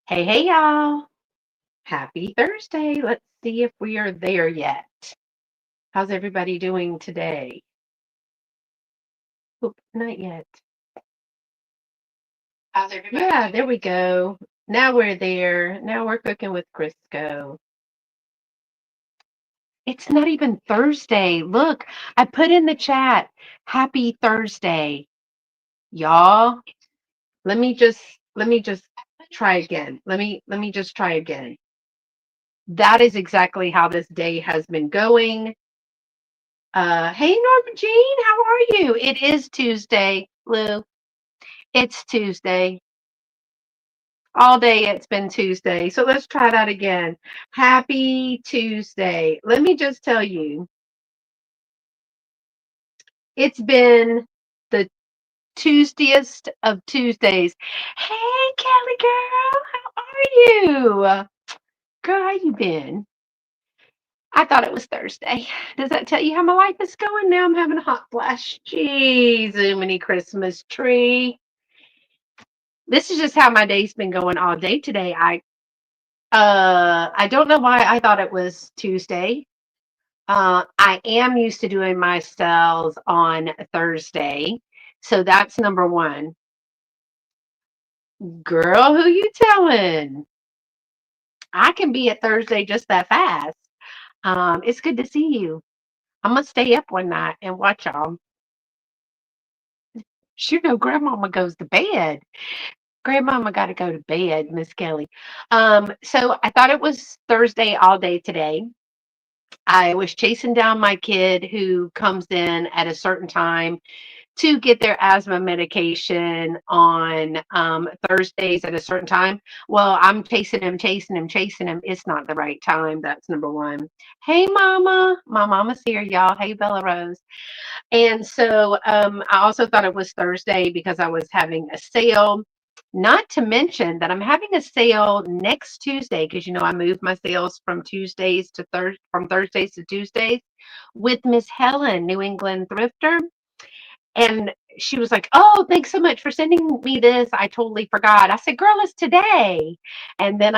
Hey, hey, y'all. Happy Thursday. Let's see if we are there yet. How's everybody doing today? Oop, not yet. Yeah, there we go. Now we're there. Now we're cooking with Crisco. It's not even Thursday. Look, I put in the chat. Happy Thursday, y'all. Let me just let me just try again. Let me just try again. That is exactly how this day has been going. Hey Norma Jean, how are you? It is Tuesday, Lou. It's Tuesday. All day it's been Tuesday. So let's try that again. Happy Tuesday. Let me just tell you, it's been the Tuesdayest of Tuesdays. Hey Kelly girl, how are you? Girl, how you been? I thought it was Thursday. Does that tell you how my life is going? Now I'm having a hot flash. Jeez, mini Christmas tree. This is just how my day's been going all day today. I don't know why I thought it was Tuesday. I am used to doing my sales on Thursday. So that's number one. Girl, who you telling? I can be at Thursday just that fast. It's good to see you. I'm gonna stay up one night and watch y'all. You know, Grandmama goes to bed. Grandmama got to go to bed, Miss Kelly. So I thought it was Thursday all day today. I was chasing down my kid who comes in at a certain time to get their asthma medication on Thursdays at a certain time. Well, I'm chasing him, chasing him, chasing him. It's not the right time. That's number one. Hey, Mama. My mama's here, y'all. Hey, Bella Rose. And so I also thought it was Thursday because I was having a sale. Not to mention that I'm having a sale next Tuesday because I moved my sales from Thursdays to Tuesdays with Miss Helen, New England Thrifter. And she was like, "Oh, thanks so much for sending me this. I totally forgot." I said, "Girl, it's today." And then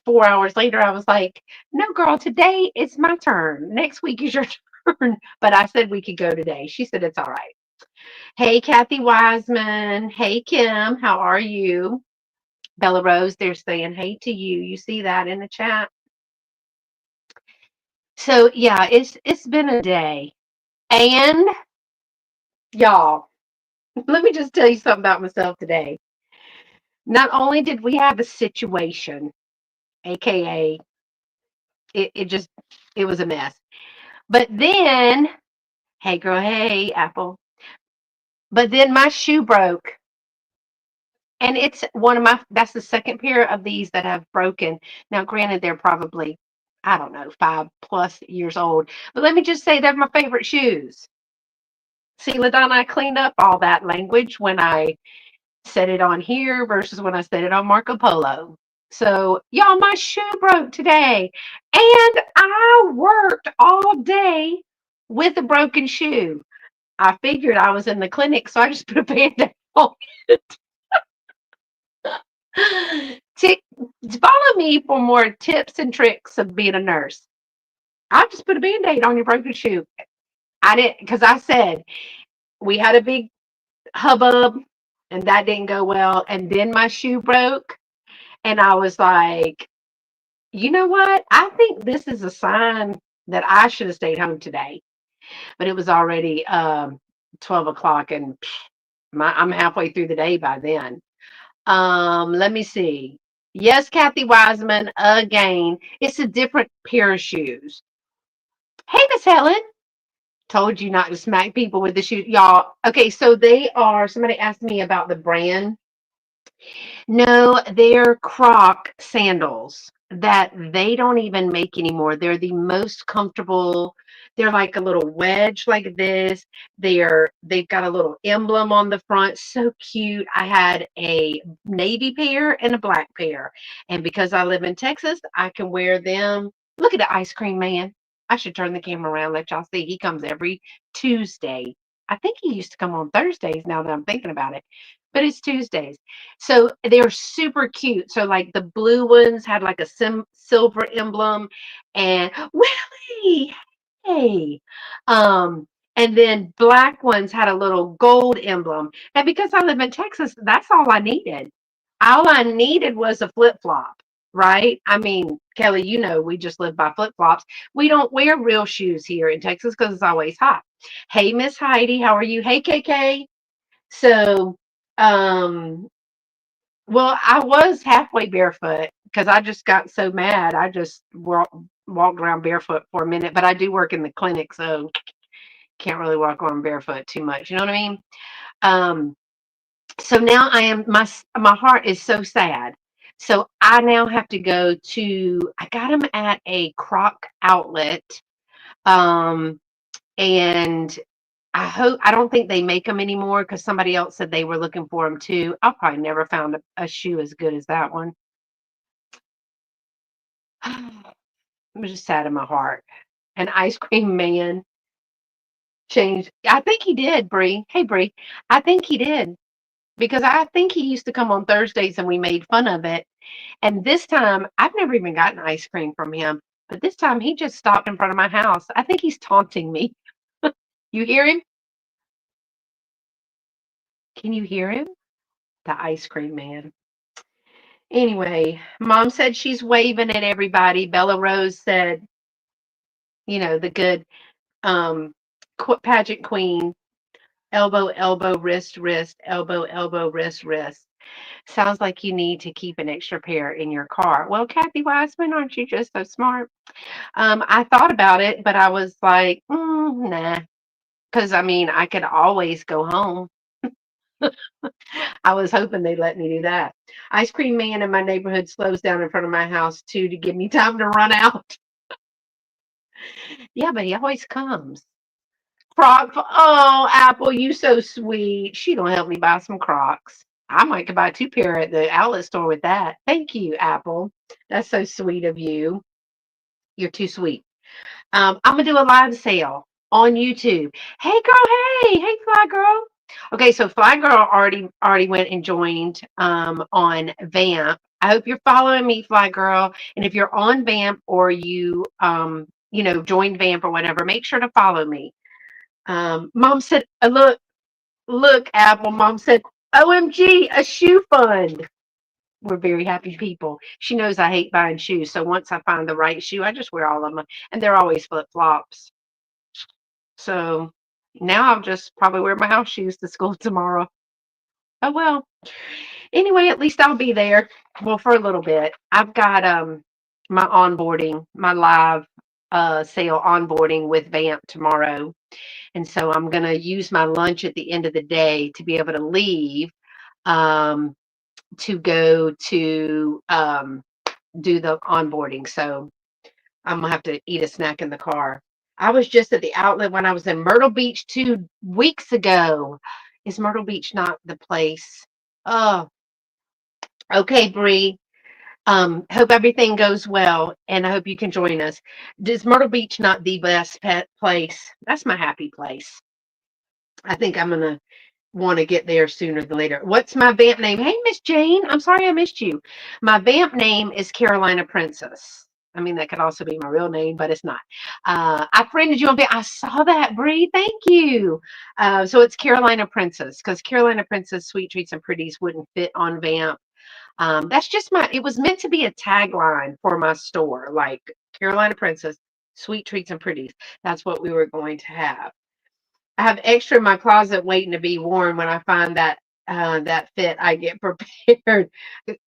4 hours later, I was like, "No, girl, today it's my turn. Next week is your turn." But I said we could go today. She said it's all right. Hey, Kathy Wiseman. Hey, Kim. How are you? Bella Rose, they're saying hey to you. You see that in the chat. So yeah, it's been a day. And y'all, let me just tell you something about myself today. Not only did we have a situation, aka it was a mess. But then, hey girl, hey Apple. But then my shoe broke. And it's that's the second pair of these that have broken. Now, granted, they're probably, I don't know, 5+ years old. But let me just say they're my favorite shoes. See, LaDonna, I cleaned up all that language when I set it on here versus when I set it on Marco Polo. So, y'all, my shoe broke today. And I worked all day with a broken shoe. I figured I was in the clinic, so I just put a band-aid on. Tick, follow me for more tips and tricks of being a nurse. I just put a band-aid on your broken shoe. I didn't, because I said we had a big hubbub and that didn't go well. And then my shoe broke. And I was like, you know what? I think this is a sign that I should have stayed home today. But it was already 12 o'clock and I'm halfway through the day by then. Let me see. Yes, Kathy Wiseman, again. It's a different pair of shoes. Hey, Miss Helen. Told you not to smack people with the shoes. Y'all, okay, so somebody asked me about the brand. No, they're Croc sandals that they don't even make anymore. They're the most comfortable. They're like a little wedge like this. They've got a little emblem on the front. So cute. I had a navy pair and a black pair. And because I live in Texas, I can wear them. Look at the ice cream man. I should turn the camera around, let y'all see. He comes every Tuesday. I think he used to come on Thursdays now that I'm thinking about it. but it's Tuesdays. So they're super cute. So like the blue ones had like a silver emblem, and Willie, hey, um, and then black ones had a little gold emblem. And because I live in Texas, that's all I needed. All I needed was a flip flop, right? I mean, Kelly, you know, we just live by flip flops. We don't wear real shoes here in Texas because it's always hot. Hey, Miss Heidi, how are you? Hey, KK. So, um, well, I was halfway barefoot because I just got so mad. I just walked around barefoot for a minute, but I do work in the clinic, so can't really walk around barefoot too much. You know what I mean? Um, so now I am my heart is so sad. So I now have to go to I got them at a Croc outlet. Um, and I don't think they make them anymore because somebody else said they were looking for them too. I'll probably never found a shoe as good as that one. I'm just sad in my heart. An ice cream man changed. I think he did, Bree. Hey, Bree. I think he did because I think he used to come on Thursdays and we made fun of it. And this time, I've never even gotten ice cream from him, but this time he just stopped in front of my house. I think he's taunting me. You hear him? Can you hear him? The ice cream man. Anyway, mom said she's waving at everybody. Bella Rose said, you know, the good um, pageant queen, elbow, elbow, wrist, wrist, elbow, elbow, wrist, wrist. Sounds like you need to keep an extra pair in your car. Well, Kathy Wiseman, aren't you just so smart? I thought about it, but I was like, nah, because I mean, I could always go home. I was hoping they'd let me do that. Ice cream man in my neighborhood slows down in front of my house too to give me time to run out. Yeah, but he always comes. Oh, Apple, you so sweet. She gonna help me buy some Crocs. I might could buy two pair at the outlet store with that. Thank you, Apple. That's so sweet of you. You're too sweet. I'm gonna do a live sale on YouTube. Hey girl, hey Fly Girl. Okay, so Fly Girl already went and joined on Vamp. I hope you're following me, Fly Girl. And if you're on Vamp or you know joined Vamp or whatever, make sure to follow me. Mom said, look, Apple. Mom said, OMG, a shoe fund. We're very happy people. She knows I hate buying shoes, so once I find the right shoe, I just wear all of them, and they're always flip flops. So now I'll just probably wear my house shoes to school tomorrow. Oh well. Anyway, at least I'll be there. Well, for a little bit. I've got my onboarding, my live sale onboarding with Vamp tomorrow. And so I'm gonna use my lunch at the end of the day to be able to leave um to go to do the onboarding. So I'm gonna have to eat a snack in the car. I was just at the outlet when I was in Myrtle Beach 2 weeks ago. Is Myrtle Beach not the place? Oh, okay, Bree. Hope everything goes well, and I hope you can join us. Is Myrtle Beach not the best pet place? That's my happy place. I think I'm gonna want to get there sooner than later. What's my vamp name? Hey, Miss Jane. I'm sorry I missed you. My vamp name is Carolina Princess. I mean, that could also be my real name, but it's not. I friended you on Vamp. I saw that, Bree. Thank you. So it's Carolina Princess because Carolina Princess Sweet Treats and Pretties wouldn't fit on Vamp. That's just it was meant to be a tagline for my store, like Carolina Princess Sweet Treats and Pretties. That's what we were going to have. I have extra in my closet waiting to be worn when I find that fit. I get prepared.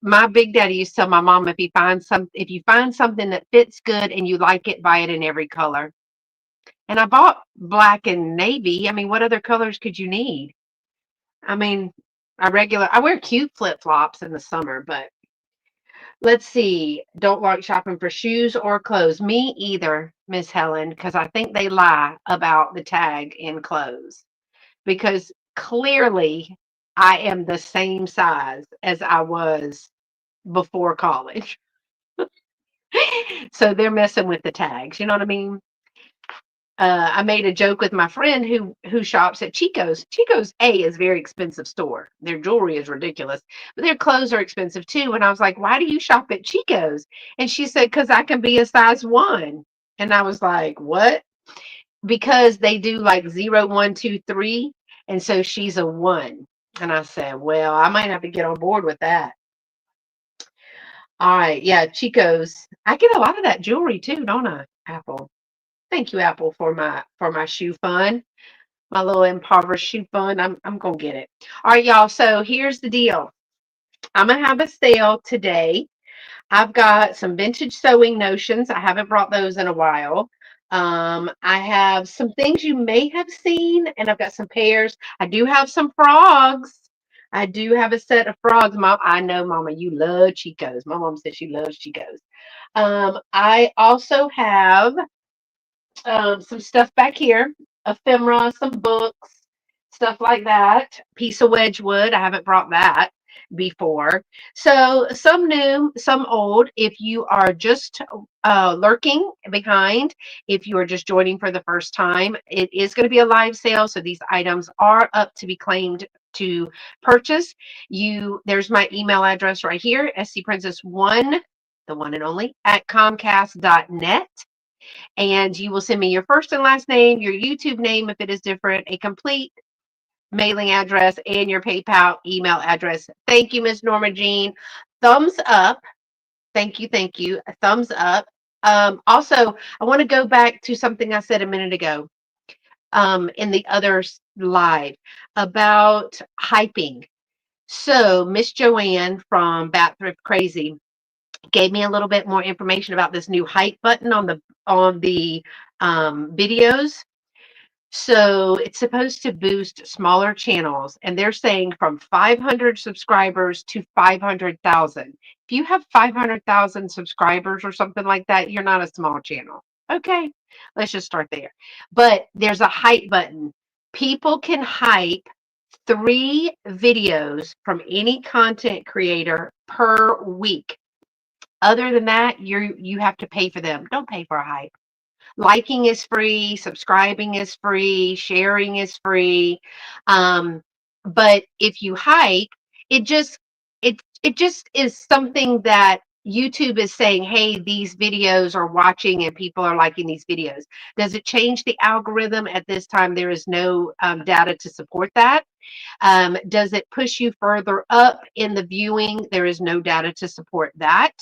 My big daddy used to tell my mom if you find something that fits good and you like it, buy it in every color. And I bought black and navy. I mean, what other colors could you need? I mean, I wear cute flip flops in the summer, but let's see. Don't like shopping for shoes or clothes. Me either, Miss Helen, because I think they lie about the tag in clothes. Because clearly I am the same size as I was before college. So they're messing with the tags. You know what I mean? I made a joke with my friend who shops at Chico's. Chico's A is a very expensive store. Their jewelry is ridiculous, but their clothes are expensive too. And I was like, "Why do you shop at Chico's?" And she said, "Because I can be a size 1." And I was like, "What?" Because they do like 0, 1, 2, 3, and so she's a 1. And I said, "Well, I might have to get on board with that." All right, yeah, Chico's. I get a lot of that jewelry too, don't I, Apple? Thank you, Apple, for my shoe fund, my little impoverished shoe fund. I'm gonna get it. All right, y'all. So here's the deal. I'm gonna have a sale today. I've got some vintage sewing notions. I haven't brought those in a while. I have some things you may have seen, and I've got some pairs. I do have some frogs. I do have a set of frogs. Mom, I know, Mama, you love Chicos. My mom says she loves Chicos. I also have some stuff back here, ephemera, some books, stuff like that. Piece of Wedgwood. I haven't brought that before. So some new, some old. If you are just lurking behind, if you are just joining for the first time, it is going to be a live sale. So these items are up to be claimed to purchase. There's my email address right here, scprincess1, the one and only, at comcast.net. And you will send me your first and last name, your YouTube name if it is different, a complete mailing address, and your PayPal email address. Thank you, Miss Norma Jean. Thumbs up. Thank you, thank you. A thumbs up. Also, I want to go back to something I said a minute ago in the other live about hyping. So, Miss Joanne from Bat Thrift Crazy gave me a little bit more information about this new hype button on the videos. So it's supposed to boost smaller channels, and they're saying from 500 subscribers to 500,000. If you have 500,000 subscribers or something like that, you're not a small channel. Okay, let's just start there. But there's a hype button. People can hype 3 videos from any content creator per week. Other than that, you have to pay for them. Don't pay for a hype. Liking is free, subscribing is free, sharing is free. But if you hype, it just it just is something that YouTube is saying, hey, these videos are watching and people are liking these videos. Does it change the algorithm? At this time, there is no data to support that. Does it push you further up in the viewing? There is no data to support that.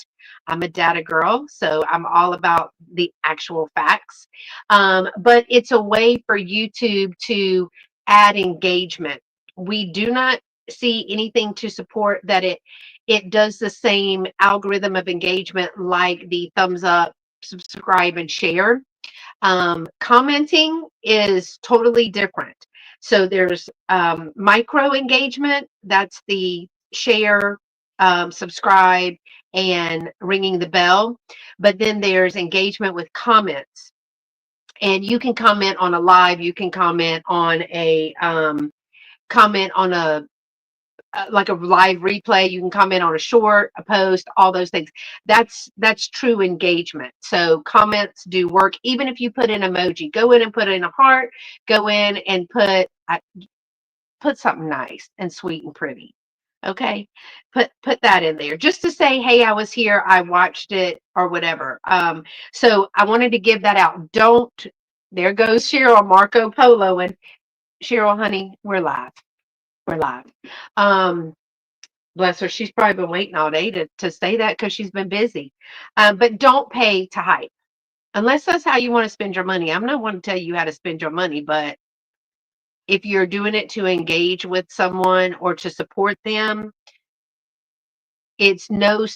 I'm a data girl, so I'm all about the actual facts. But it's a way for YouTube to add engagement. We do not see anything to support that it does the same algorithm of engagement like the thumbs up, subscribe, and share. Commenting is totally different. So there's micro engagement, that's the share, subscribe, and ringing the bell. But then there's engagement with comments. And you can comment on a live, you can comment on a like a live replay. You can comment on a short, a post, all those things. That's true engagement. So comments do work. Even if you put in emoji, go in and put in a heart. Go in and put something nice and sweet and pretty. Okay, put that in there just to say, hey, I was here, I watched it, or whatever. So I wanted to give that out. Don't. There goes Cheryl, Marco Polo, and Cheryl, honey, we're live. We're live. Um, Bless her. She's probably been waiting all day to say that because she's been busy. But don't pay to hype unless that's how you want to spend your money. I'm not want to tell you how to spend your money, but if you're doing it to engage with someone or to support them, it's no,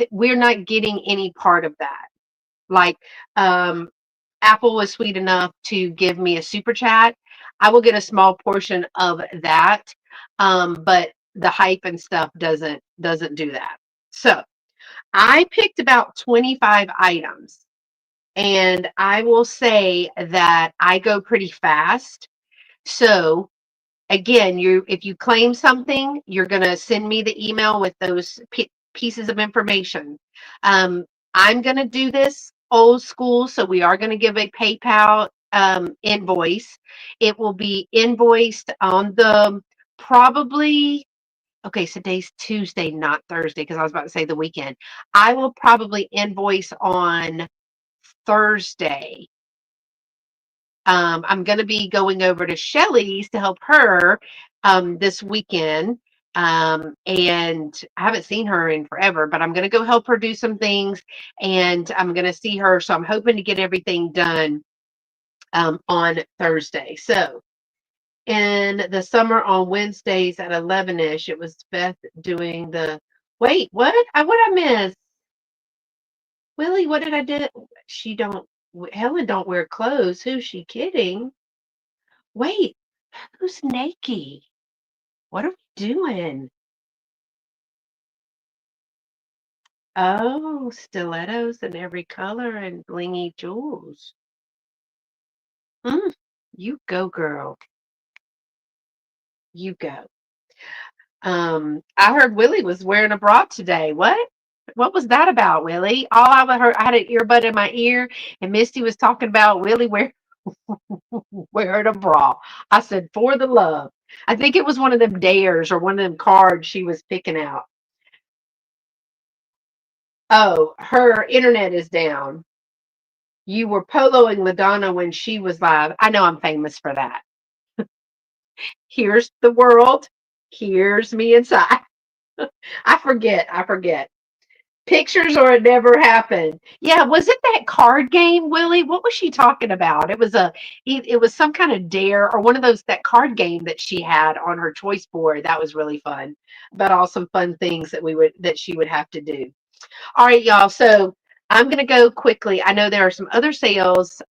we're not getting any part of that. Like, Apple was sweet enough to give me a super chat. I will get a small portion of that. But the hype and stuff doesn't do that. So I picked about 25 items, and I will say that I go pretty fast. So again, if you claim something, you're going to send me the email with those pieces of information. I'm going to do this old school, so we are going to give a PayPal invoice. It will be invoiced on the probably, okay, so today's Tuesday, not Thursday, because I was about to say the weekend. I will probably invoice on Thursday. I'm going to be going over to Shelly's to help her this weekend. And I haven't seen her in forever, but I'm going to go help her do some things and I'm going to see her. So I'm hoping to get everything done on Thursday. So in the summer on Wednesdays at 11ish, it was Beth doing the, wait, what I miss? Willie, what did I do? She don't, Helen don't wear clothes. Who's she kidding? Wait, who's naked? What are we doing? Oh, stilettos in every color and blingy jewels. Mm, you go, girl. You go. I heard Willie was wearing a bra today. What? What was that about, Willie? All I heard, I had an earbud in my ear, and Misty was talking about Willie wearing a bra. I said, for the love. I think it was one of them dares or one of them cards she was picking out. Oh, her internet is down. You were poloing Madonna when she was live. I know I'm famous for that. Here's the world. Here's me inside. I forget. I forget. Pictures or it never happened. Yeah, was it that card game, Willie? What was she talking about? It was some kind of dare or one of those that card game that she had on her choice board. That was really fun. About all some fun things that she would have to do. All right, y'all. So I'm gonna go quickly. I know there are some other sales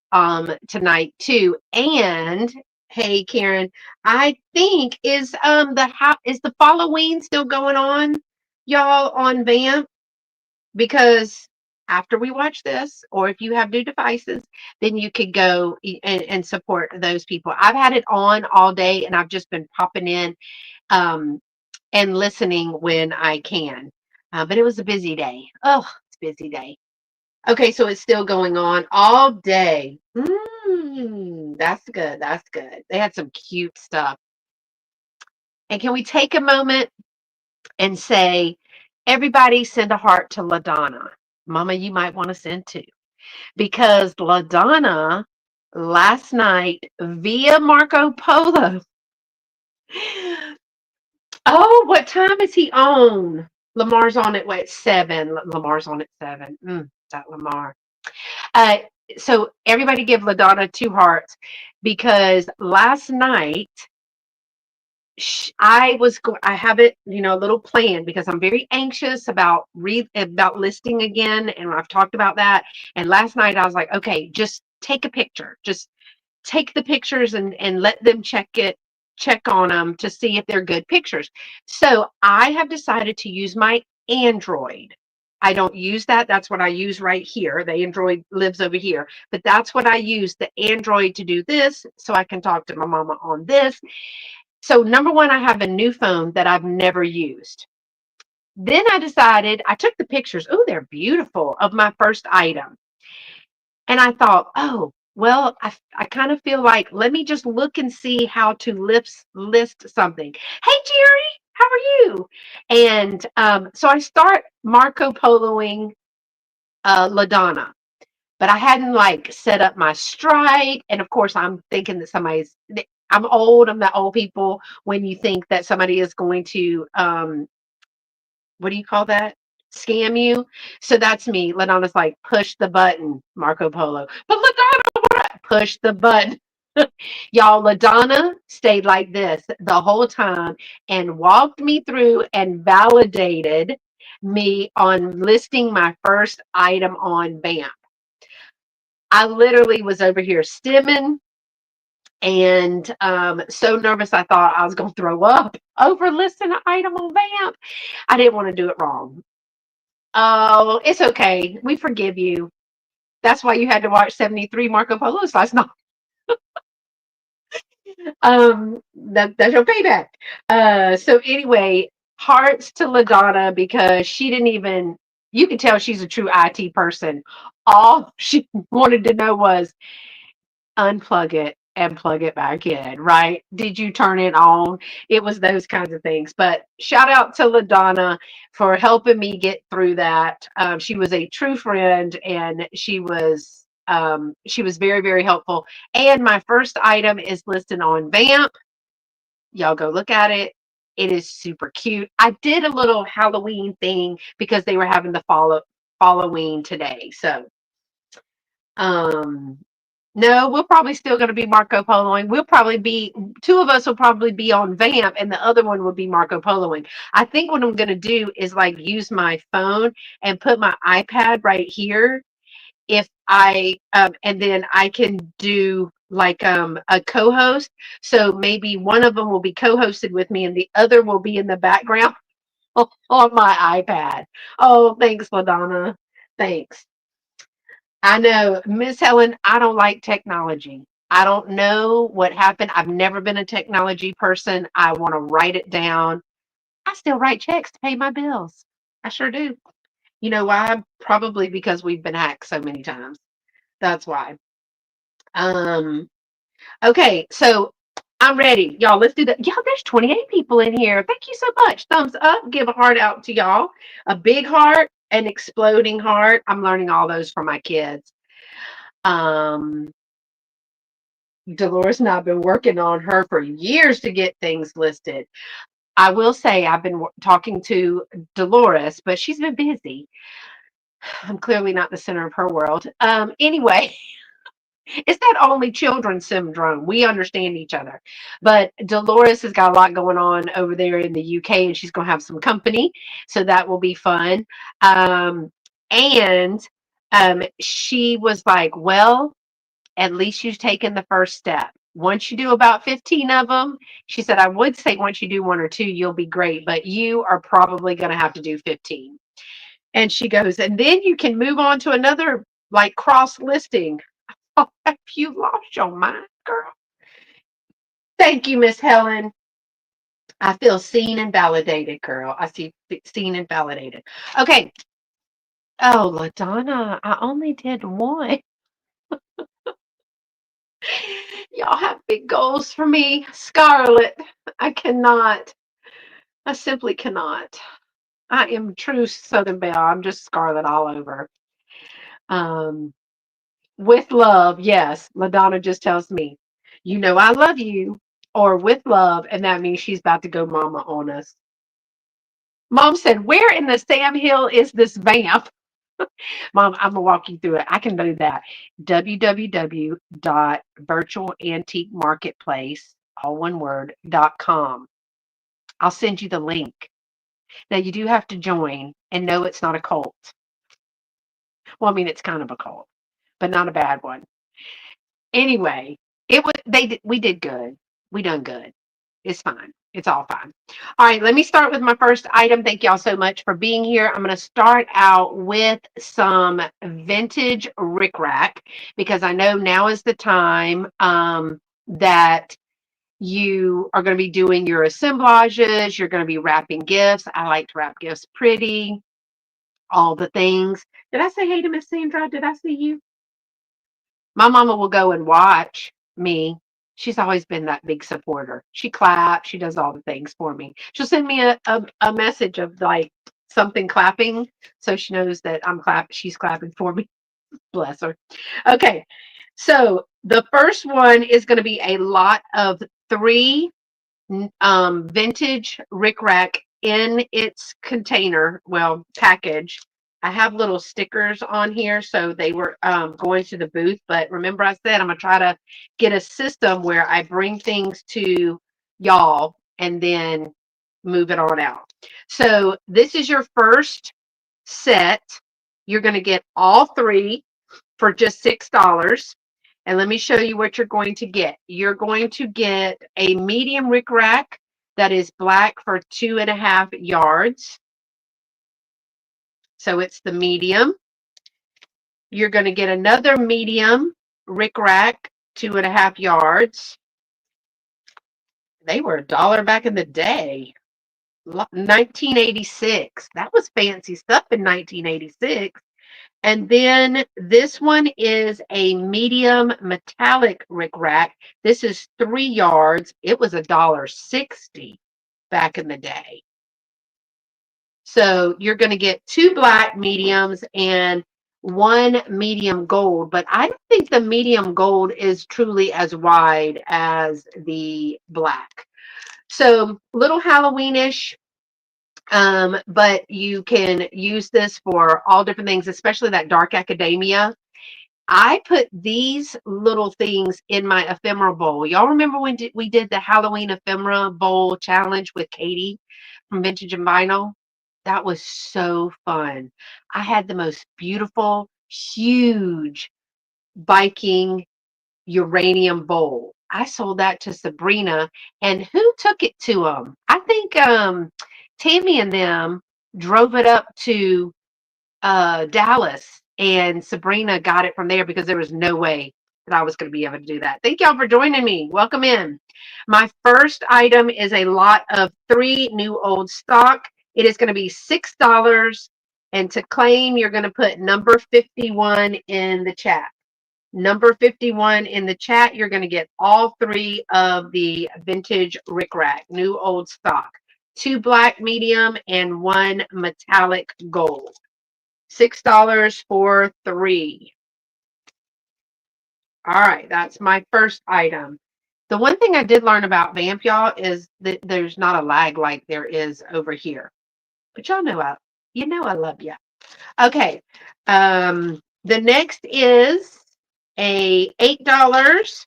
tonight too. And hey, Karen, I think is the Halloween still going on, y'all, on Vamp? Because after we watch this, or if you have new devices, then you could go and support those people. I've had it on all day and I've just been popping in um, and listening when I can. But it was a busy day. Oh, it's a busy day. Okay, so it's still going on all day. That's good. That's good. They had some cute stuff. And can we take a moment and say, everybody send a heart to LaDonna? Mama, you might want to send two. Because LaDonna last night via Marco Polo. Oh, what time is he on? Lamar's on at what, 7? Lamar's on at 7. That Lamar. Uh, so everybody give LaDonna two hearts because last night I have it, a little plan because I'm very anxious about listing again, and I've talked about that. And last night I was like, okay, just take a picture, just take the pictures and let them check on them to see if they're good pictures. So I have decided to use my Android. I don't use that. That's what I use right here. The Android lives over here, but that's what I use the Android to do this so I can talk to my mama on this. So number one, I have a new phone that I've never used. Then I decided I took the pictures. Oh, they're beautiful of my first item. And I thought, oh, well, I kind of feel like let me just look and see how to list something. Hey, Jerry, how are you? And so I start Marco Poloing LaDonna, but I hadn't like set up my strike. And of course, I'm thinking that I'm old. I'm the old people when you think that somebody is going to what do you call that? Scam you. So that's me. LaDonna's like, push the button, Marco Polo. But LaDonna, push the button. Y'all, LaDonna stayed like this the whole time and walked me through and validated me on listing my first item on BAM. I literally was over here stimming and so nervous I thought I was going to throw up over listing an item on BAM. I didn't want to do it wrong. Oh, it's okay. We forgive you. That's why you had to watch 73 Marco Polos last night. That's your payback. So anyway, hearts to LaDonna because she didn't even. You can tell she's a true IT person. All she wanted to know was unplug it and plug it back in, right? Did you turn it on? It was those kinds of things. But shout out to LaDonna for helping me get through that. She was a true friend, and she was very, very helpful. And my first item is listed on Vamp. Y'all go look at it. It is super cute. I did a little Halloween thing because they were having the Halloween today. So um no, we're probably still going to be Marco Poloing. We'll probably be, two of us will probably be on Vamp, and the other one will be Marco Poloing. I think what I'm going to do is like use my phone and put my iPad right here. If and then I can do like a co-host. So maybe one of them will be co-hosted with me, and the other will be in the background on my iPad. Oh, thanks, LaDonna. Thanks. I know, Miss Helen, I don't like technology. I don't know what happened. I've never been a technology person. I want to write it down. I still write checks to pay my bills. I sure do. You know why? Probably because we've been hacked so many times. That's why. Um, okay, so I'm ready. Y'all, let's do that. Y'all, there's 28 people in here. Thank you so much. Thumbs up. Give a heart out to y'all. A big heart, an exploding heart. I'm learning all those from my kids. Um, Dolores and I have been working on her for years to get things listed. I will say I've been talking to Dolores, but she's been busy. I'm clearly not the center of her world. Anyway, it's that only children syndrome. We understand each other. But Dolores has got a lot going on over there in the UK, and she's going to have some company. So that will be fun. And she was like, well, at least you've taken the first step. Once you do about 15 of them, she said, I would say once you do one or two, you'll be great, but you are probably going to have to do 15. And she goes, and then you can move on to another like cross listing. Oh, have you lost your mind, girl? Thank you, Miss Helen. I feel seen and validated, girl. I see seen and validated. Okay. Oh, LaDonna, I only did one. Y'all have big goals for me. Scarlett, I cannot. I simply cannot. I am true Southern Belle. I'm just Scarlett all over. Um, with love, yes. LaDonna just tells me, you know, I love you, or with love, and that means she's about to go mama on us. Mom said, where in the Sam Hill is this vamp? Mom, I'm gonna walk you through it. I can do that. www.virtualantiquemarketplace, all one word, .com. I'll send you the link. Now you do have to join and know it's not a cult. Well, I mean it's kind of a cult, but not a bad one. Anyway, it was we did good. We done good. It's fine. It's all fine. All right, let me start with my first item. Thank y'all so much for being here. I'm going to start out with some vintage rickrack because I know now is the time that you are going to be doing your assemblages. You're going to be wrapping gifts. I like to wrap gifts pretty, all the things. Did I say hey to Miss Sandra? Did I see you? My mama will go and watch me. She's always been that big supporter. She claps. She does all the things for me. She'll send me a message of like something clapping so she knows that she's clapping for me. Bless her. Okay. So the first one is going to be a lot of three vintage rickrack in its container, well, package. I have little stickers on here, so they were going to the booth. But remember, I said I'm gonna try to get a system where I bring things to y'all and then move it on out. So this is your first set. You're gonna get all three for just $6. And let me show you what you're going to get. You're going to get a medium rickrack that is black for 2.5 yards. So it's the medium. You're going to get another medium rickrack, 2.5 yards. They were $1 back in the day. 1986. That was fancy stuff in 1986. And then this one is a medium metallic rickrack. This is 3 yards. It was $1.60 back in the day. So you're going to get 2 black mediums and 1 medium gold. But I don't think the medium gold is truly as wide as the black. So little Halloweenish, but you can use this for all different things, especially that dark academia. I put these little things in my ephemera bowl. Y'all remember when we did the Halloween ephemera bowl challenge with Katie from Vintage and Vinyl? That was so fun. I had the most beautiful, huge Viking uranium bowl. I sold that to Sabrina, and who took it to them? I think Tammy and them drove it up to Dallas, and Sabrina got it from there because there was no way that I was going to be able to do that. Thank y'all for joining me. Welcome in. My first item is a lot of 3 new old stock. It is going to be $6. And to claim, you're going to put number 51 in the chat. Number 51 in the chat, you're going to get all 3 of the vintage rickrack, new old stock. 2 black medium and 1 metallic gold. $6 for 3. All right, that's my first item. The one thing I did learn about Vamp, y'all, is that there's not a lag like there is over here. But y'all know I love you. Okay. The next is a $8.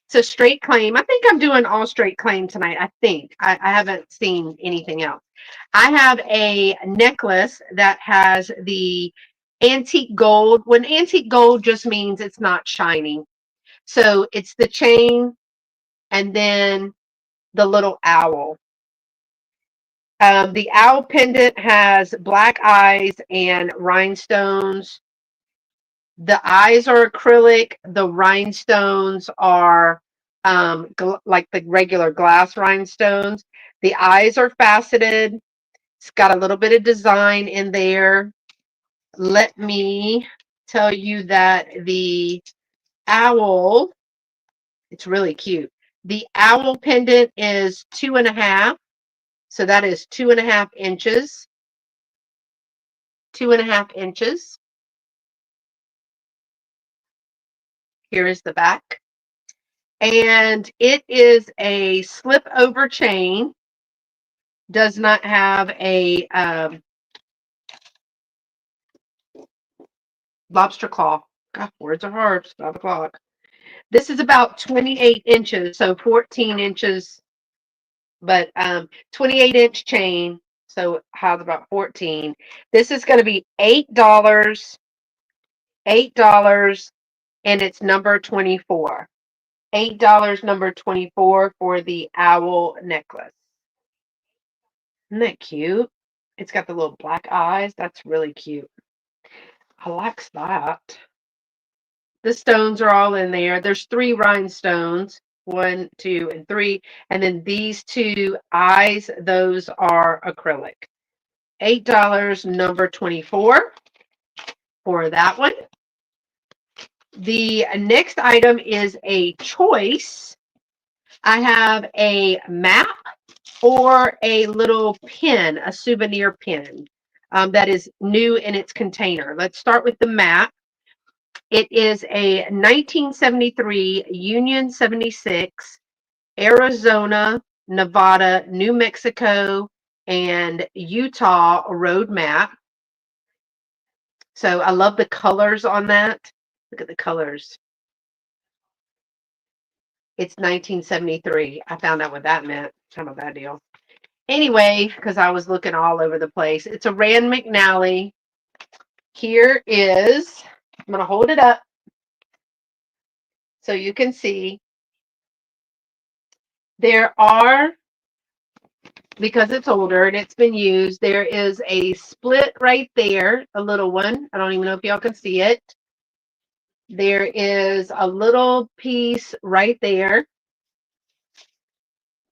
It's a straight claim. I think I'm doing all straight claim tonight. I think. I haven't seen anything else. I have a necklace that has the antique gold. When antique gold just means it's not shiny. So it's the chain and then the little owl. The owl pendant has black eyes and rhinestones. The eyes are acrylic. The rhinestones are like the regular glass rhinestones. The eyes are faceted. It's got a little bit of design in there. Let me tell you that the owl, it's really cute. The owl pendant is 2.5. So that is 2.5 inches. 2.5 inches. Here is the back. And it is a slip over chain. Does not have a lobster claw. God, words are hard. It's 5 o'clock. This is about 28 inches, so 14 inches, but 28-inch chain, so has about 14. This is going to be $8, $8, and it's number 24. $8, number 24 for the owl necklace. Isn't that cute? It's got the little black eyes. That's really cute. I like that. The stones are all in there. There's 3 rhinestones, 1, 2, and 3. And then these 2 eyes, those are acrylic. $8, number 24 for that one. The next item is a choice. I have a map or a little pin, a souvenir pin that is new in its container. Let's start with the map. It is a 1973 Union 76 Arizona, Nevada, New Mexico, and Utah road map. So I love the colors on that. Look at the colors. It's 1973. I found out what that meant. Kind of a bad deal. Anyway, because I was looking all over the place. It's a Rand McNally. Here is, I'm going to hold it up so you can see. There are, because it's older and it's been used, there is a split right there, a little one. I don't even know if y'all can see it. There is a little piece right there.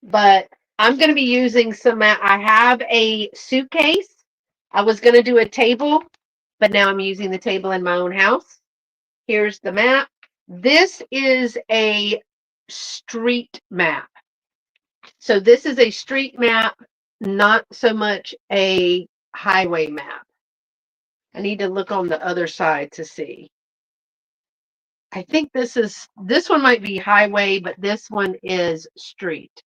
But I'm going to be using some, I have a suitcase. I was going to do a table, but now I'm using the table in my own house. Here's the map. This is a street map. So this is a street map, not so much a highway map. I need to look on the other side to see. I think this one might be highway, but this one is street.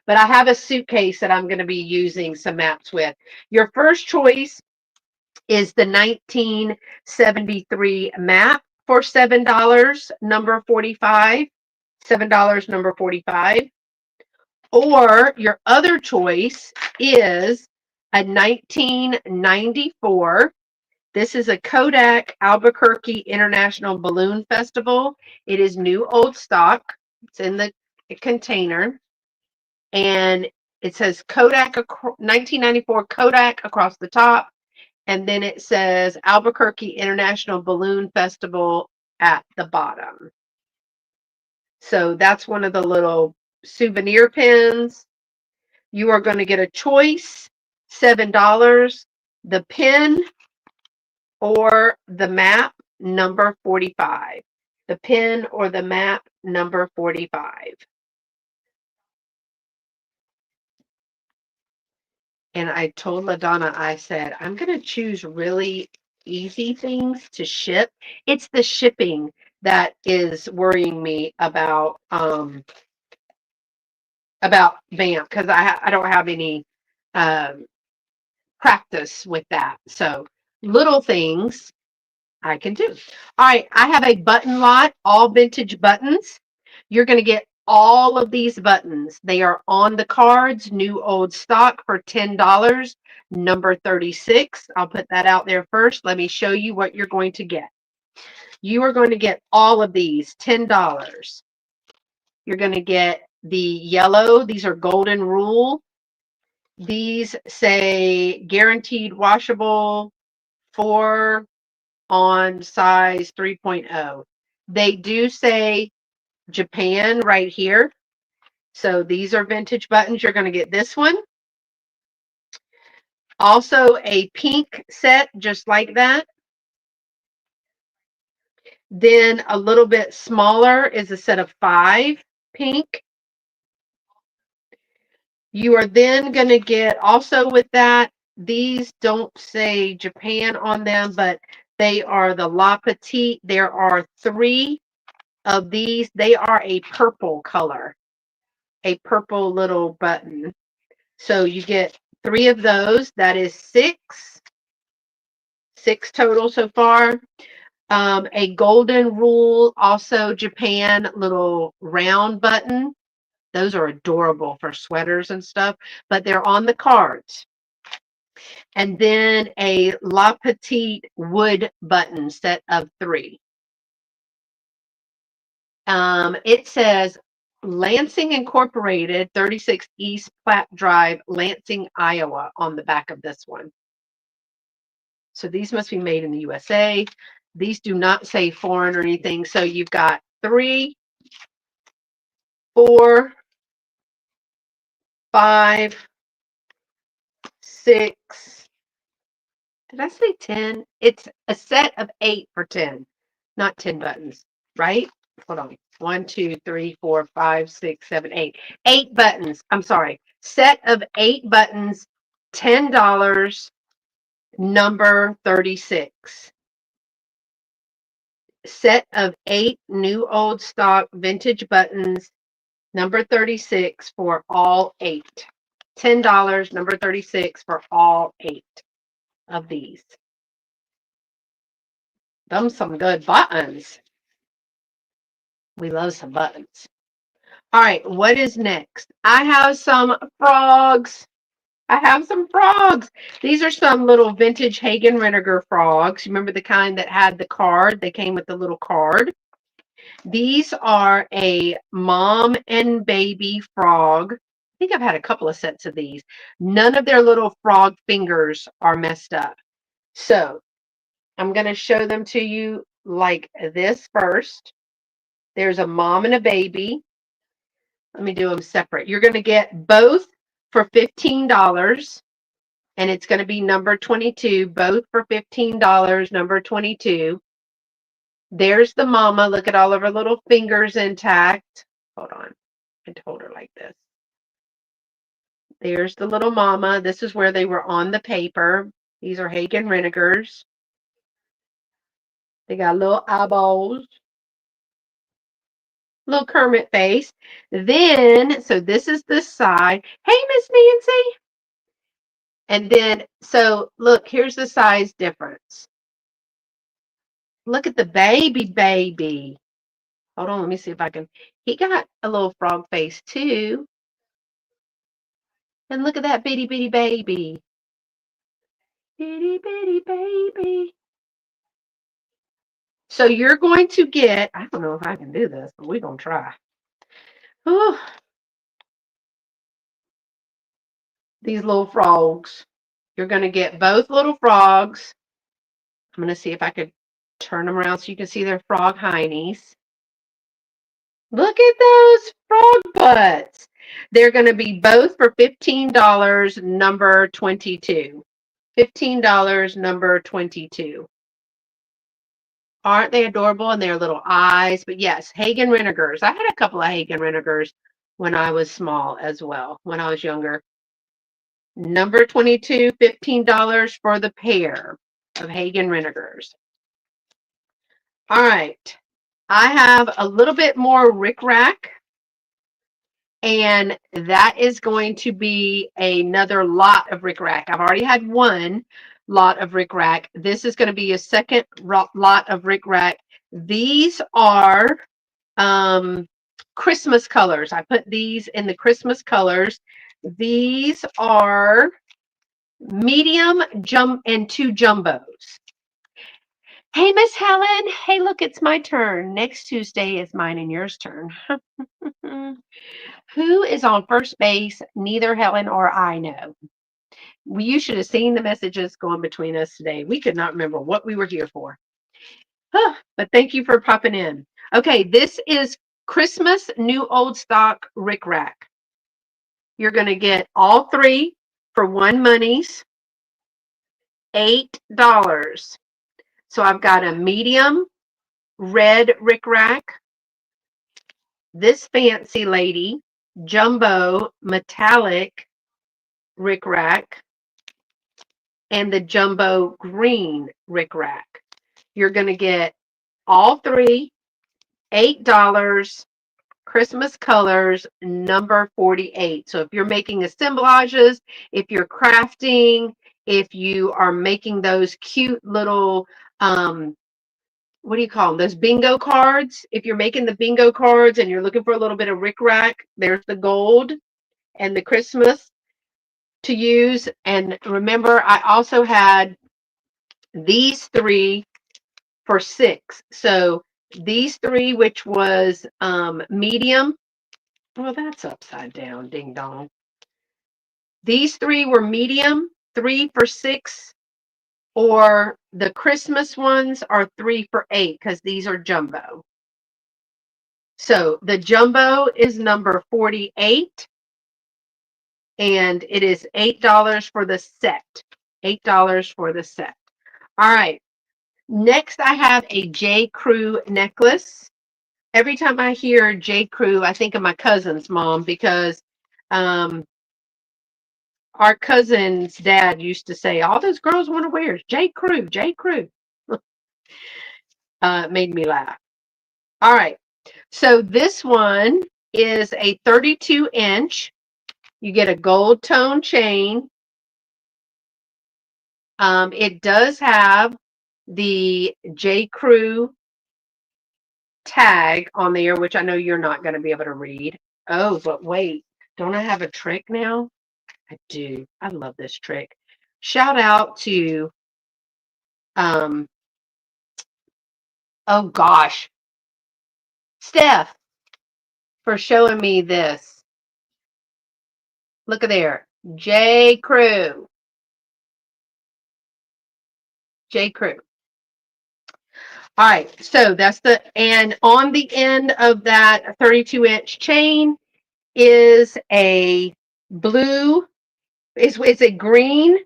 But I have a suitcase that I'm going to be using some maps with. Your first choice is the 1973 map for $7, number 45. $7, number 45. Or your other choice is a 1994. This is a Kodak Albuquerque International Balloon Festival. It is new old stock. It's in the container. And it says Kodak 1994 Kodak across the top. And then it says Albuquerque International Balloon Festival at the bottom. So that's one of the little souvenir pins. You are going to get a choice, $7, the pin, or the map, number 45. The pin or the map, number 45. And I told LaDonna, I said, I'm going to choose really easy things to ship. It's the shipping that is worrying me about VAMP, because I don't have any um, practice with that. So little things I can do. All right, I have a button lot, all vintage buttons. You're going to get all of these buttons. They are on the cards, new old stock for $10, number 36. I'll put that out there first. Let me show you what you're going to get. You are going to get all of these, $10. You're going to get the yellow. These are golden rule. These say guaranteed washable 4 on size 3.0. They do say Japan right here. So these are vintage buttons. You're going to get this one. Also a pink set just like that. Then a little bit smaller is a set of 5 pink. You are then going to get also with that, these don't say Japan on them, but they are the La Petite. There are 3 of these. They are a purple color, a purple little button. So you get 3 of those. That is 6 total so far. A golden rule, also Japan, little round button. Those are adorable for sweaters and stuff, but they're on the cards. And then a La Petite wood button set of 3. It says Lansing Incorporated, 36 East Platte Drive, Lansing, Iowa, on the back of this one. So these must be made in the USA. These do not say foreign or anything. So you've got 3, 4, 5, 6. Did I say 10? It's a set of 8 for 10, not 10 buttons, right? Hold on. 1, 2, 3, 4, 5, 6, 7, 8. 8 buttons. I'm sorry. Set of 8 buttons, $10, number 36. Set of 8 new old stock vintage buttons, number 36 for all 8. $10, number 36 for all 8 of these. Them some good buttons. We love some buttons. All right, what is next? I have some frogs. I have some frogs. These are some little vintage Hagen Renninger frogs. Remember the kind that had the card? They came with the little card. These are a mom and baby frog. I think I've had a couple of sets of these. None of their little frog fingers are messed up. So I'm going to show them to you like this first. There's a mom and a baby. Let me do them separate. You're going to get both for $15. and it's going to be number 22, both for $15, number 22. There's the mama. Look at all of her little fingers intact. Hold on. I told her like this. There's the little mama. This is where they were on the paper. These are Hagen Renegers. They got little eyeballs, little Kermit face. Then, so this is the side. Hey, Miss Nancy. And then, so look, here's the size difference. Look at the baby. Hold on, let me see if I can. He got a little frog face too. And look at that bitty baby. Bitty baby. So you're going to get, I don't know if I can do this, but we're going to try. Ooh, these little frogs. You're going to get both little frogs. I'm going to see if I could turn them around so you can see their frog heinies. Look at those frog butts. They're going to be both for $15, number 22. $15, number 22. Aren't they adorable? And their little eyes. But yes, Hagen Renegers. I had a couple of Hagen Renegers when I was small as well, when I was younger. Number 22, $15 for the pair of Hagen Renegers. All right. I have a little bit more rickrack, and that is going to be another lot of rickrack. I've already had one lot of rickrack. This is going to be a second lot of rickrack. These are Christmas colors. I put these in the Christmas colors. These are medium and 2 jumbos. Hey, Miss Helen. Hey, look, it's my turn. Next Tuesday is mine and yours turn. Who is on first base? Neither Helen or I know. You should have seen the messages going between us today. We could not remember what we were here for. But thank you for popping in. Okay, this is Christmas New Old Stock Rickrack. You're going to get all 3 for one monies, $8. So I've got a medium red rickrack, this fancy lady, jumbo metallic rickrack, and the jumbo green rickrack. You're going to get all 3, $8, Christmas colors, number 48. So if you're making assemblages, if you're crafting, if you are making those cute little, what do you call them? Those bingo cards. If you're making the bingo cards and you're looking for a little bit of rickrack, there's the gold and the Christmas to use. And remember, I also had these 3 for $6. So these 3, which was medium. Well, that's upside down, ding dong. These 3 were medium, 3 for $6. Or the Christmas ones are 3 for $8 because these are jumbo. So the jumbo is number 48. And it is $8 for the set. $8 for the set. All right. Next, I have a J. Crew necklace. Every time I hear J. Crew, I think of my cousin's mom because our cousin's dad used to say, all those girls want to wear is J. Crew, J. Crew. Made me laugh. All right. So this one is a 32-inch. You get a gold tone chain. It does have the J. Crew tag on there, which I know you're not going to be able to read. Oh, but wait, don't I have a trick now? I do. I love this trick. Shout out to, oh gosh, Steph, for showing me this. Look at there, J. Crew. J. Crew. All right, so that's and on the end of that 32-inch chain is a blue, it's a green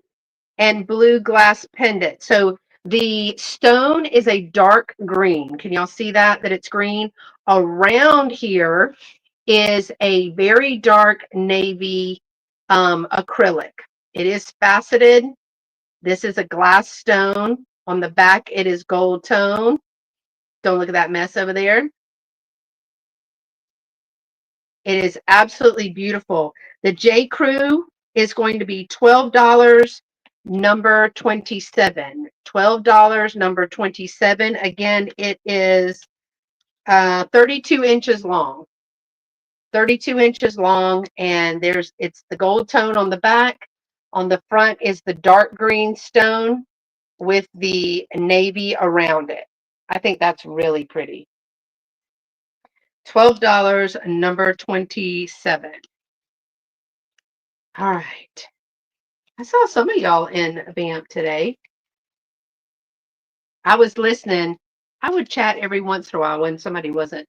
and blue glass pendant. So the stone is a dark green. Can y'all see that? That it's green? Around here is a very dark navy acrylic. It is faceted. This is a glass stone. On the back, it is gold tone. Don't look at that mess over there. It is absolutely beautiful. The J. Crew is going to be $12, number 27. $12, number 27. Again, it is 32 inches long. 32 inches long, and it's the gold tone on the back. On the front is the dark green stone with the navy around it. I think that's really pretty. $12, number 27. All right. I saw some of y'all in Vamp today. I was listening. I would chat every once in a while when somebody wasn't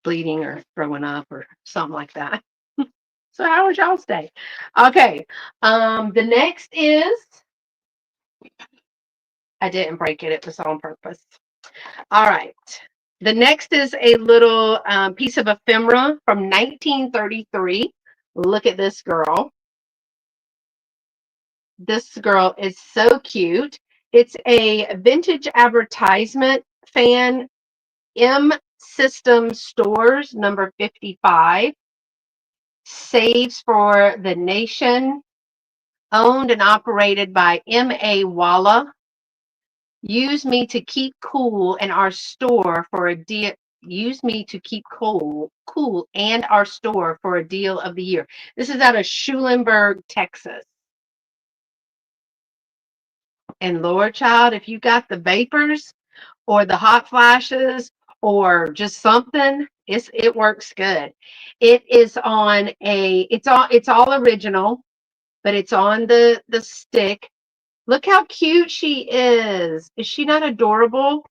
bleeding or throwing up or something like that. So how was y'all's day? Okay. The next is I didn't break it. It was on purpose. All right. The next is a little piece of ephemera from 1933. Look at this girl. This girl is so cute. It's a vintage advertisement fan, M System Stores, number 55. Saves for the Nation, owned and operated by M.A. Walla. Use me to keep cool in our store for a deal. Use me to keep cool and our store for a deal of the year. This is out of Schulenburg, Texas. And Lord child, if you got the vapors or the hot flashes or just something, it works good. It is on it's all original, but it's on the stick. Look how cute she is. Is she not adorable?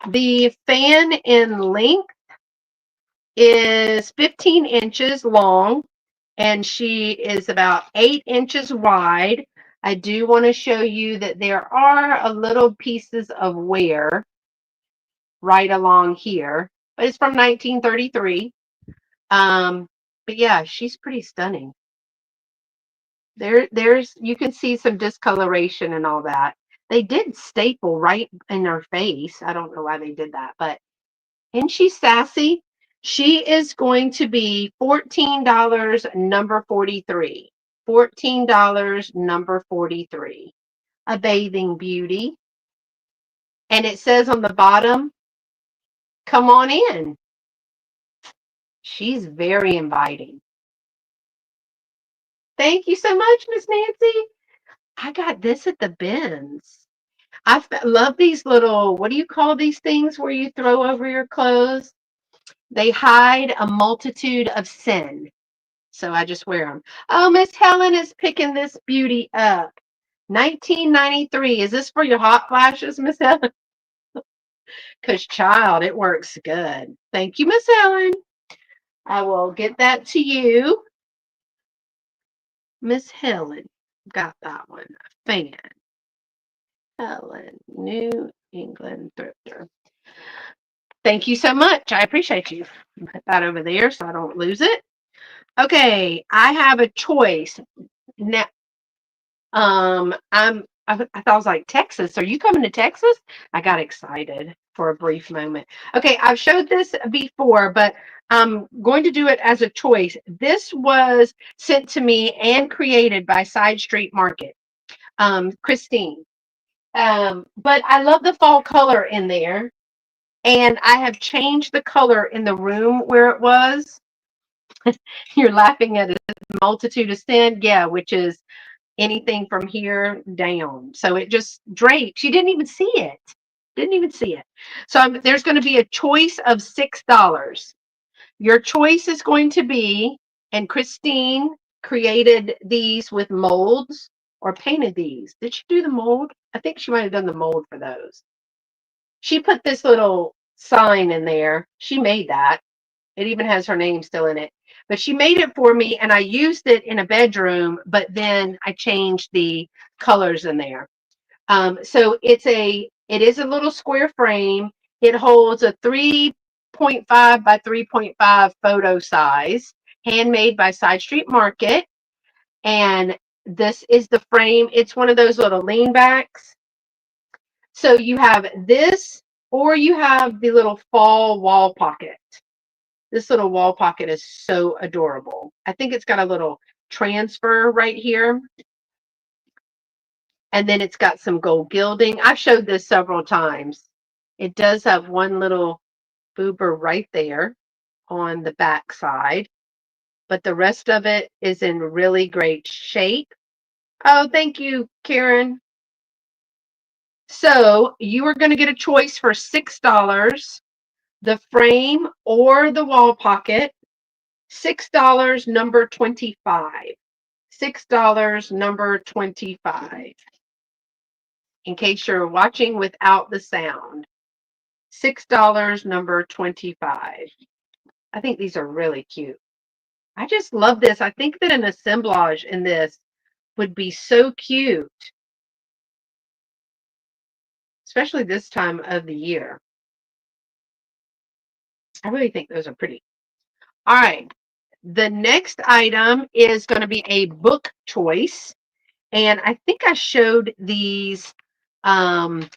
The fan in length is 15 inches long, and she is about 8 inches wide. I do want to show you that there are a little pieces of wear right along here, but it's from 1933. But yeah, she's pretty stunning. There's you can see some discoloration and all that. They did staple right in her face. I don't know why they did that, but isn't she sassy? She is going to be $14, number 43. $14, number 43. A bathing beauty. And it says on the bottom, come on in. She's very inviting. Thank you so much, Miss Nancy. I got this at the bins. Love these little, what do you call these things where you throw over your clothes? They hide a multitude of sin. So I just wear them. Oh, Miss Helen is picking this beauty up. 1993. Is this for your hot flashes, Miss Helen? Because, child, it works good. Thank you, Miss Helen. I will get that to you. Miss Helen got that one. Fan. Helen, New England Thrifter. Thank you so much. I appreciate you. Put that over there so I don't lose it. Okay, I have a choice. Now, I thought I was like, Texas. Are you coming to Texas? I got excited for a brief moment. Okay, I've showed this before, but I'm going to do it as a choice. This was sent to me and created by Side Street Market, Christine. But I love the fall color in there, and I have changed the color in the room where it was. You're laughing at a multitude of sin, yeah, which is anything from here down. So it just drapes. You didn't even see it. Didn't even see it. So there's going to be a choice of $6. Your choice is going to be, and Christine created these with molds or painted these. Did she do the mold? I think she might have done the mold for those. She put this little sign in there. She made that. It even has her name still in it. But she made it for me, and I used it in a bedroom, but then I changed the colors in there. So it is a little square frame. It holds a 3.5 by 3.5 photo size, handmade by Side Street Market. And this is the frame. It's one of those little lean backs. So you have this, or you have the little fall wall pocket. This little wall pocket is so adorable. I think it's got a little transfer right here. And then it's got some gold gilding. I've showed this several times. It does have one little boober right there on the back side, but the rest of it is in really great shape. Oh, thank you, Karen. So you are going to get a choice for $6, the frame or the wall pocket. $6, number 25. $6, number 25. In case you're watching without the sound. $6, number 25. I think these are really cute. I just love this. I think that an assemblage in this would be so cute, especially this time of the year. I really think those are pretty. All right. The next item is going to be a book choice. And I think I showed these on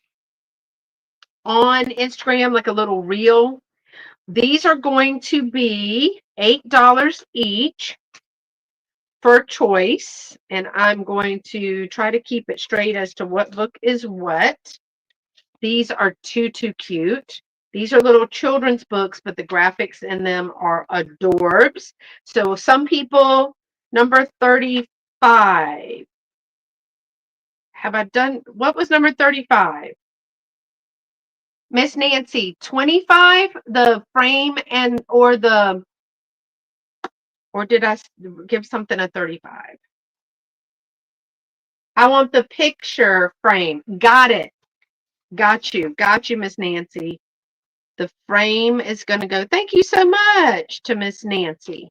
Instagram, like a little reel. These are going to be $8 each for choice. And I'm going to try to keep it straight as to what book is what. These are too cute. These are little children's books, but the graphics in them are adorbs. So some people, number 35. Have I done, what was number 35? Miss Nancy, 25, the frame and, or did I give something a 35? I want the picture frame. Got it. Got you, Miss Nancy. The frame is going to go. Thank you so much to Miss Nancy.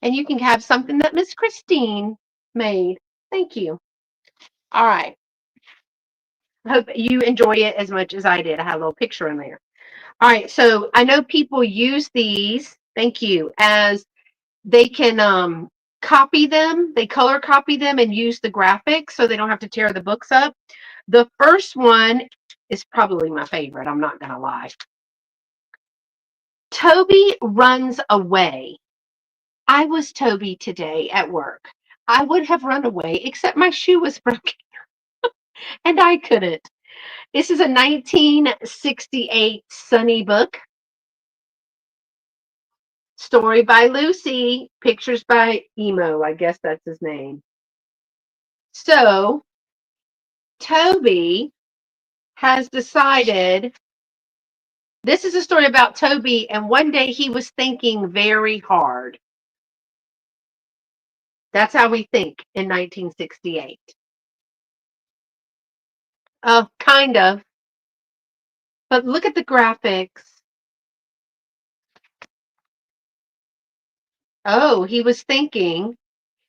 And you can have something that Miss Christine made. Thank you. All right. I hope you enjoy it as much as I did. I had a little picture in there. All right. So I know people use these. Thank you. As they can copy them. They color copy them and use the graphics so they don't have to tear the books up. The first one is probably my favorite. I'm not going to lie. Toby runs away. I was Toby today at work. I would have run away, except my shoe was broken and I couldn't. This is a 1968 Sunny book. Story by Lucy. Pictures by Emo. I guess that's his name. So, Toby has decided. This is a story about Toby, and one day he was thinking very hard. That's how we think in 1968. Kind of. But look at the graphics. Oh, he was thinking.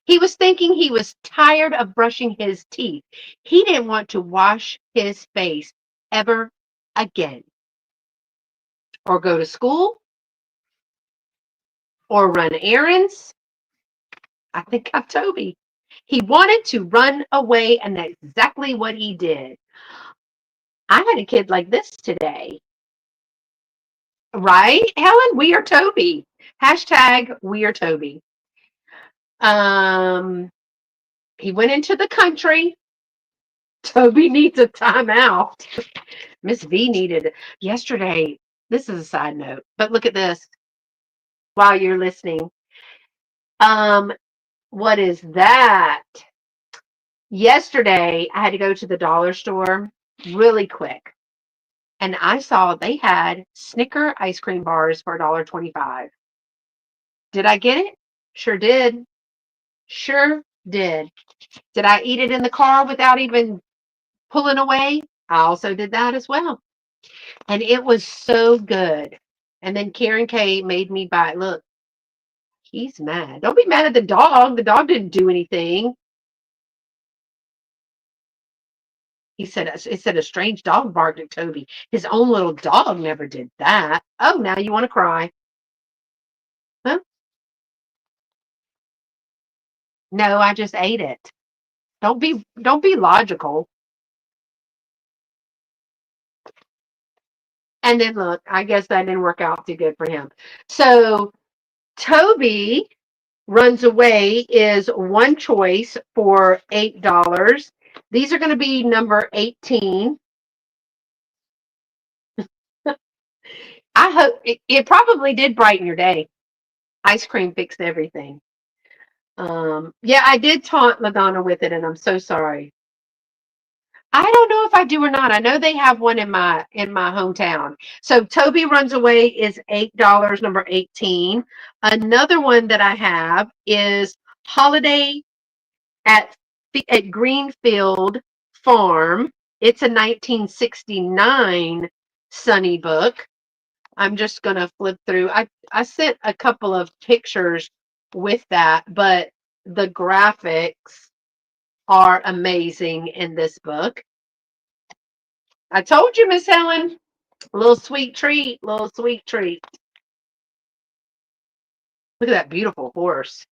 He was thinking he was tired of brushing his teeth. He didn't want to wash his face ever again, or go to school, or run errands. I think I'm Toby. He wanted to run away, and that's exactly what he did. I had a kid like this today. Right, Helen? We are Toby. Hashtag we are Toby. He went into the country. Toby needs a timeout. Miss V needed yesterday. This is a side note, but look at this while you're listening. What is that? Yesterday, I had to go to the dollar store really quick, and I saw they had Snicker ice cream bars for $1.25. Did I get it? Sure did. Sure did. Did I eat it in the car without even pulling away? I also did that as well. And it was so good. And then Karen K made me buy, look, He's mad. Don't be mad at the dog. The dog didn't do anything. He said it said a strange dog barked at Toby. His own little dog never did that. Oh, now you want to cry. Huh? No, I just ate it. Don't be logical. And then look, I guess that didn't work out too good for him. So Toby runs away is one choice for $8. These are going to be number 18. I hope it probably did brighten your day. Ice cream fixed everything. Yeah, I did taunt Madonna with it, and I'm so sorry. I don't know if I do or not. I know they have one in my hometown. So Toby Runs Away is $8, number 18. Another one that I have is Holiday at at Greenfield Farm. It's a 1969 Sunny book. I'm just gonna flip through. I sent a couple of pictures with that, but the graphics are amazing in this book. I told you, Miss Helen, a little sweet treat, little sweet treat. Look at that beautiful horse.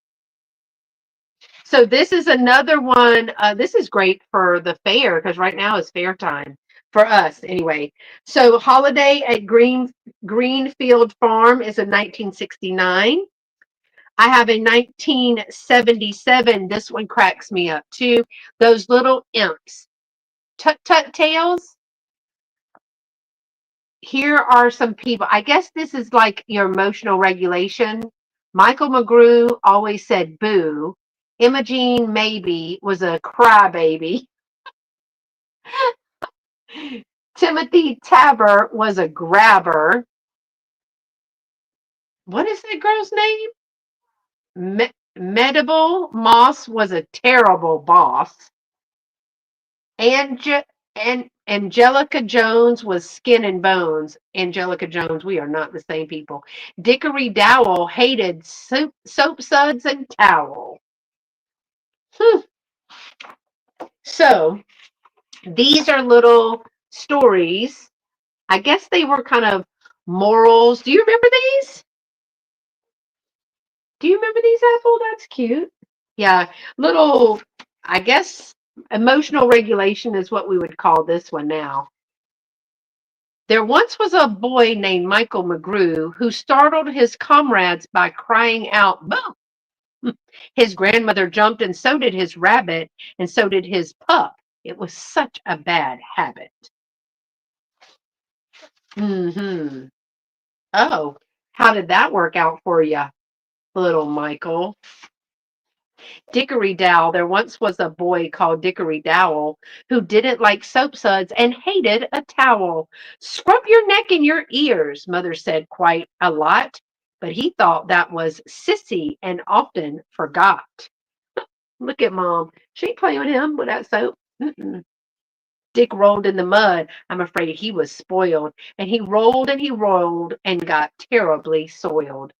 So this is another one. This is great for the fair because right now is fair time for us anyway. So Holiday at Greenfield Farm is a 1969. I have a 1977. This one cracks me up too. Those little imps. Tut Tut Tales. Here are some people. I guess this is like your emotional regulation. Michael McGrew always said boo. Imogene maybe was a crybaby. Timothy Tabor was a grabber. What is that girl's name? Medable Moss was a terrible boss. Ange- and Angelica Jones was skin and bones. Angelica Jones, we are not the same people. Dickory Dowell hated soap suds and towel. Hmm. So these are little stories. I guess they were kind of morals. Do you remember these? Do you remember these, Apple? That's cute. Yeah, little, I guess emotional regulation is what we would call this one now. There once was a boy named Michael McGrew who startled his comrades by crying out, "Boo!" His grandmother jumped, and so did his rabbit, and so did his pup. It was such a bad habit. Hmm. Oh, how did that work out for you, little Michael? Dickory Dowell. There once was a boy called Dickory Dowell who didn't like soap suds and hated a towel. Scrub your neck and your ears, Mother said quite a lot, but he thought that was sissy and often forgot. Look at Mom. She ain't playing with him with that soap. Mm-mm. Dick rolled in the mud. I'm afraid he was spoiled. And he rolled and got terribly soiled.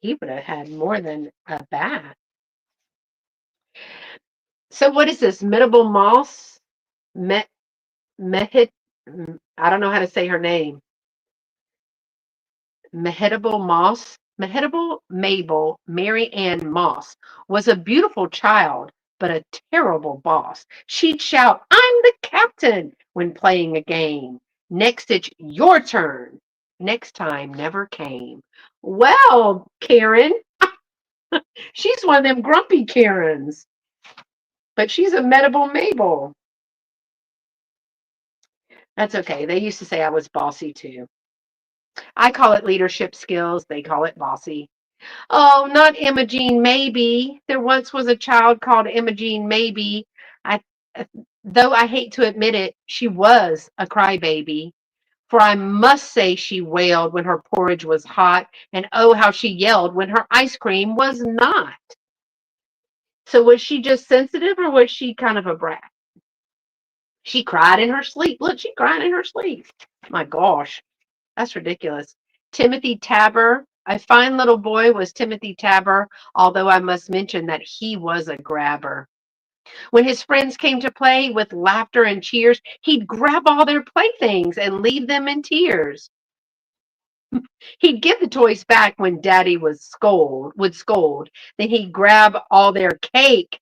He would have had more than a bath. So what is this? Medable Moss? Met Mehit, I don't know how to say her name. Mehitable Moss, Mehitable Mabel, Mary Ann Moss was a beautiful child, but a terrible boss. She'd shout, "I'm the captain," when playing a game. Next, it's your turn. Next time never came. Well, Karen, she's one of them grumpy Karens, but she's a Medable Mabel. That's okay. They used to say I was bossy too. I call it leadership skills. They call it bossy. Oh, not Imogene Maybe. There once was a child called Imogene Maybe. I, though I hate to admit it, she was a crybaby. For I must say she wailed when her porridge was hot, and oh, how she yelled when her ice cream was not. So was she just sensitive, or was she kind of a brat? She cried in her sleep. Look, she cried in her sleep. My gosh, that's ridiculous. Timothy Tabor. A fine little boy was Timothy Tabor, although I must mention that he was a grabber. When his friends came to play with laughter and cheers, he'd grab all their playthings and leave them in tears. He'd give the toys back when Daddy would scold. Then he'd grab all their cake.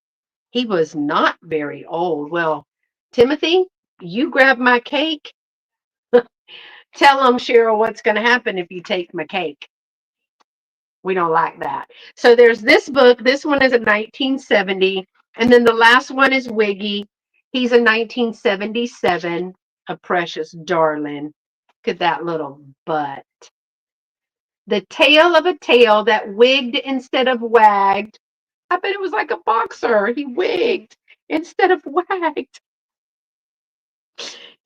He was not very old. Well, Timothy, you grab my cake. Tell him, Cheryl, what's going to happen if you take my cake. We don't like that. So there's this book. This one is a 1970. And then the last one is Wiggy. He's a 1977, a precious darling. Look at that little butt. The tale of a tail that wigged instead of wagged. I bet it was like a boxer. He wigged instead of wagged.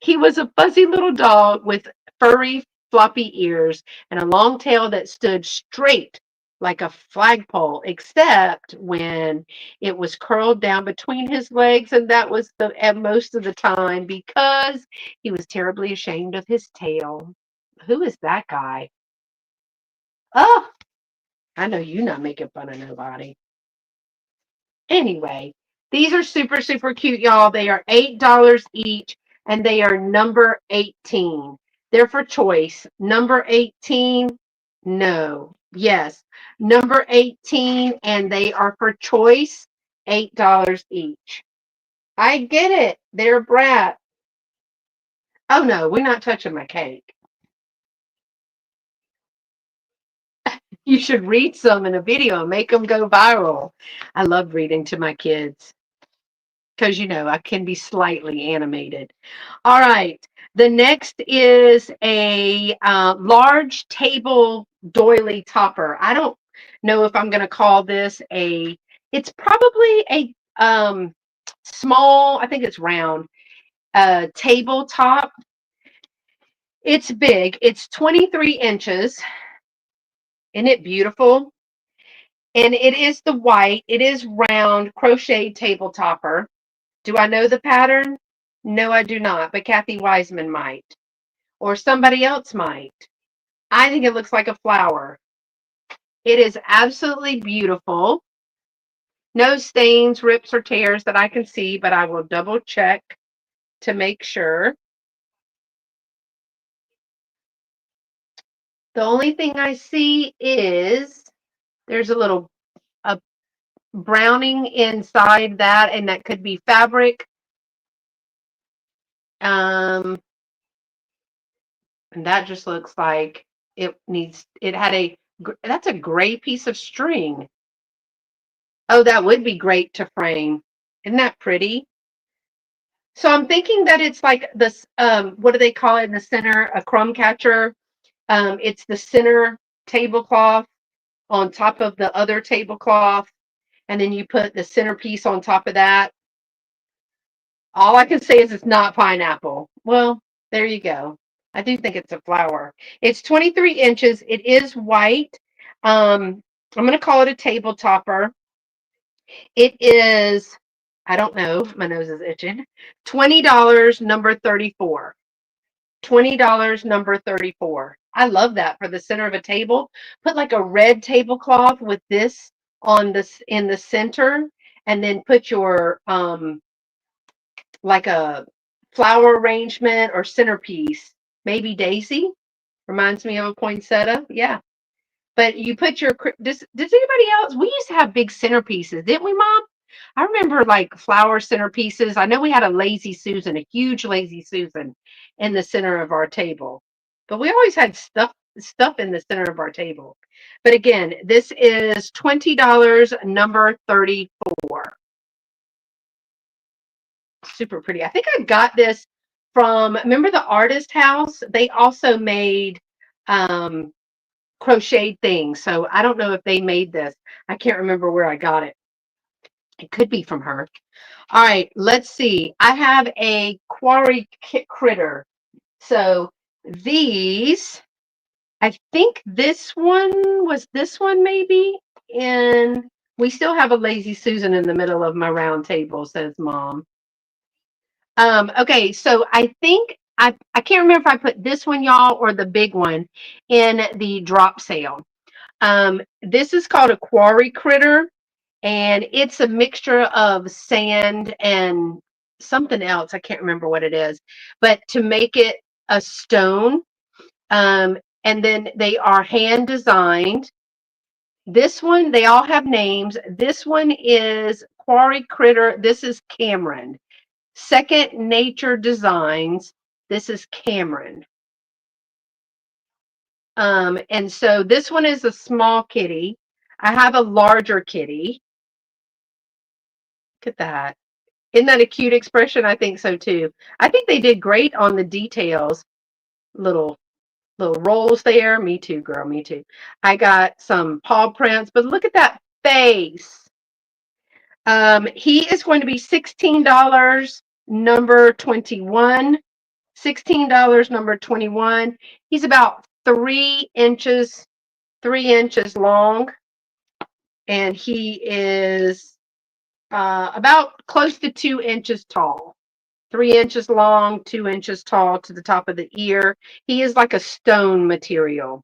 He was a fuzzy little dog with furry, floppy ears and a long tail that stood straight like a flagpole, except when it was curled down between his legs, and that was at most of the time because he was terribly ashamed of his tail. Who is that guy? Oh, I know you're not making fun of nobody. Anyway, these are super, super cute, y'all. They are $8 each, and they are number 18. They're for choice. Number 18, no. Yes. Number 18, and they are for choice, $8 each. I get it. They're brat. Oh, no, we're not touching my cake. You should read some in a video and make them go viral. I love reading to my kids because, I can be slightly animated. All right. The next is a large table doily topper. I don't know if I'm going to call this it's probably a small, I think it's round, tabletop. It's big. It's 23 inches. Isn't it beautiful? And it is it is round crochet table topper. Do I know the pattern? No, I do not, but Kathy Wiseman might, or somebody else might. I think it looks like a flower. It is absolutely beautiful. No stains, rips, or tears that I can see, but I will double check to make sure. The only thing I see is there's a browning inside that, and that could be fabric. And that just looks like that's a gray piece of string. Oh, that would be great to frame. Isn't that pretty? So I'm thinking that it's like this, what do they call it in the center? A crumb catcher. It's the center tablecloth on top of the other tablecloth, and then you put the centerpiece on top of that. All I can say is it's not pineapple. Well, there you go. I do think it's a flower. It's 23 inches. It is white. I'm going to call it a table topper. It is, I don't know, my nose is itching. $20, number 34. $20, number 34. I love that for the center of a table. Put like a red tablecloth with this on this in the center, and then put your like a flower arrangement or centerpiece. Maybe Daisy. Reminds me of a poinsettia. Yeah. But you put does anybody else? We used to have big centerpieces, didn't we, Mom? I remember like flower centerpieces. I know we had a lazy Susan, a huge lazy Susan in the center of our table. But we always had stuff in the center of our table. But again, this is $20, number 34. Super pretty. I think I got this from, remember the Artist House? They also made crocheted things. So I don't know if they made this. I can't remember where I got it. It could be from her. All right, let's see. I have a quarry critter. So these, I think this one maybe. And we still have a lazy Susan in the middle of my round table, says Mom. Okay, so I think I can't remember if I put this one, y'all, or the big one in the drop sale. This is called a quarry critter, and it's a mixture of sand and something else. I can't remember what it is, but to make it a stone, and then they are hand designed. This one, they all have names. This one is Quarry Critter. This is Cameron. Second Nature Designs. This is Cameron. And so this one is a small kitty. I have a larger kitty. Look at that. Isn't that a cute expression? I think so too. I think they did great on the details. Little little rolls there. Me too, girl. Me too. I got some paw prints, but look at that face. He is going to be $16, number 21. $16, number 21. He's about 3 inches, 3 inches long, and he is about close to 2 inches tall. 3 inches long, 2 inches tall to the top of the ear. He is like a stone material.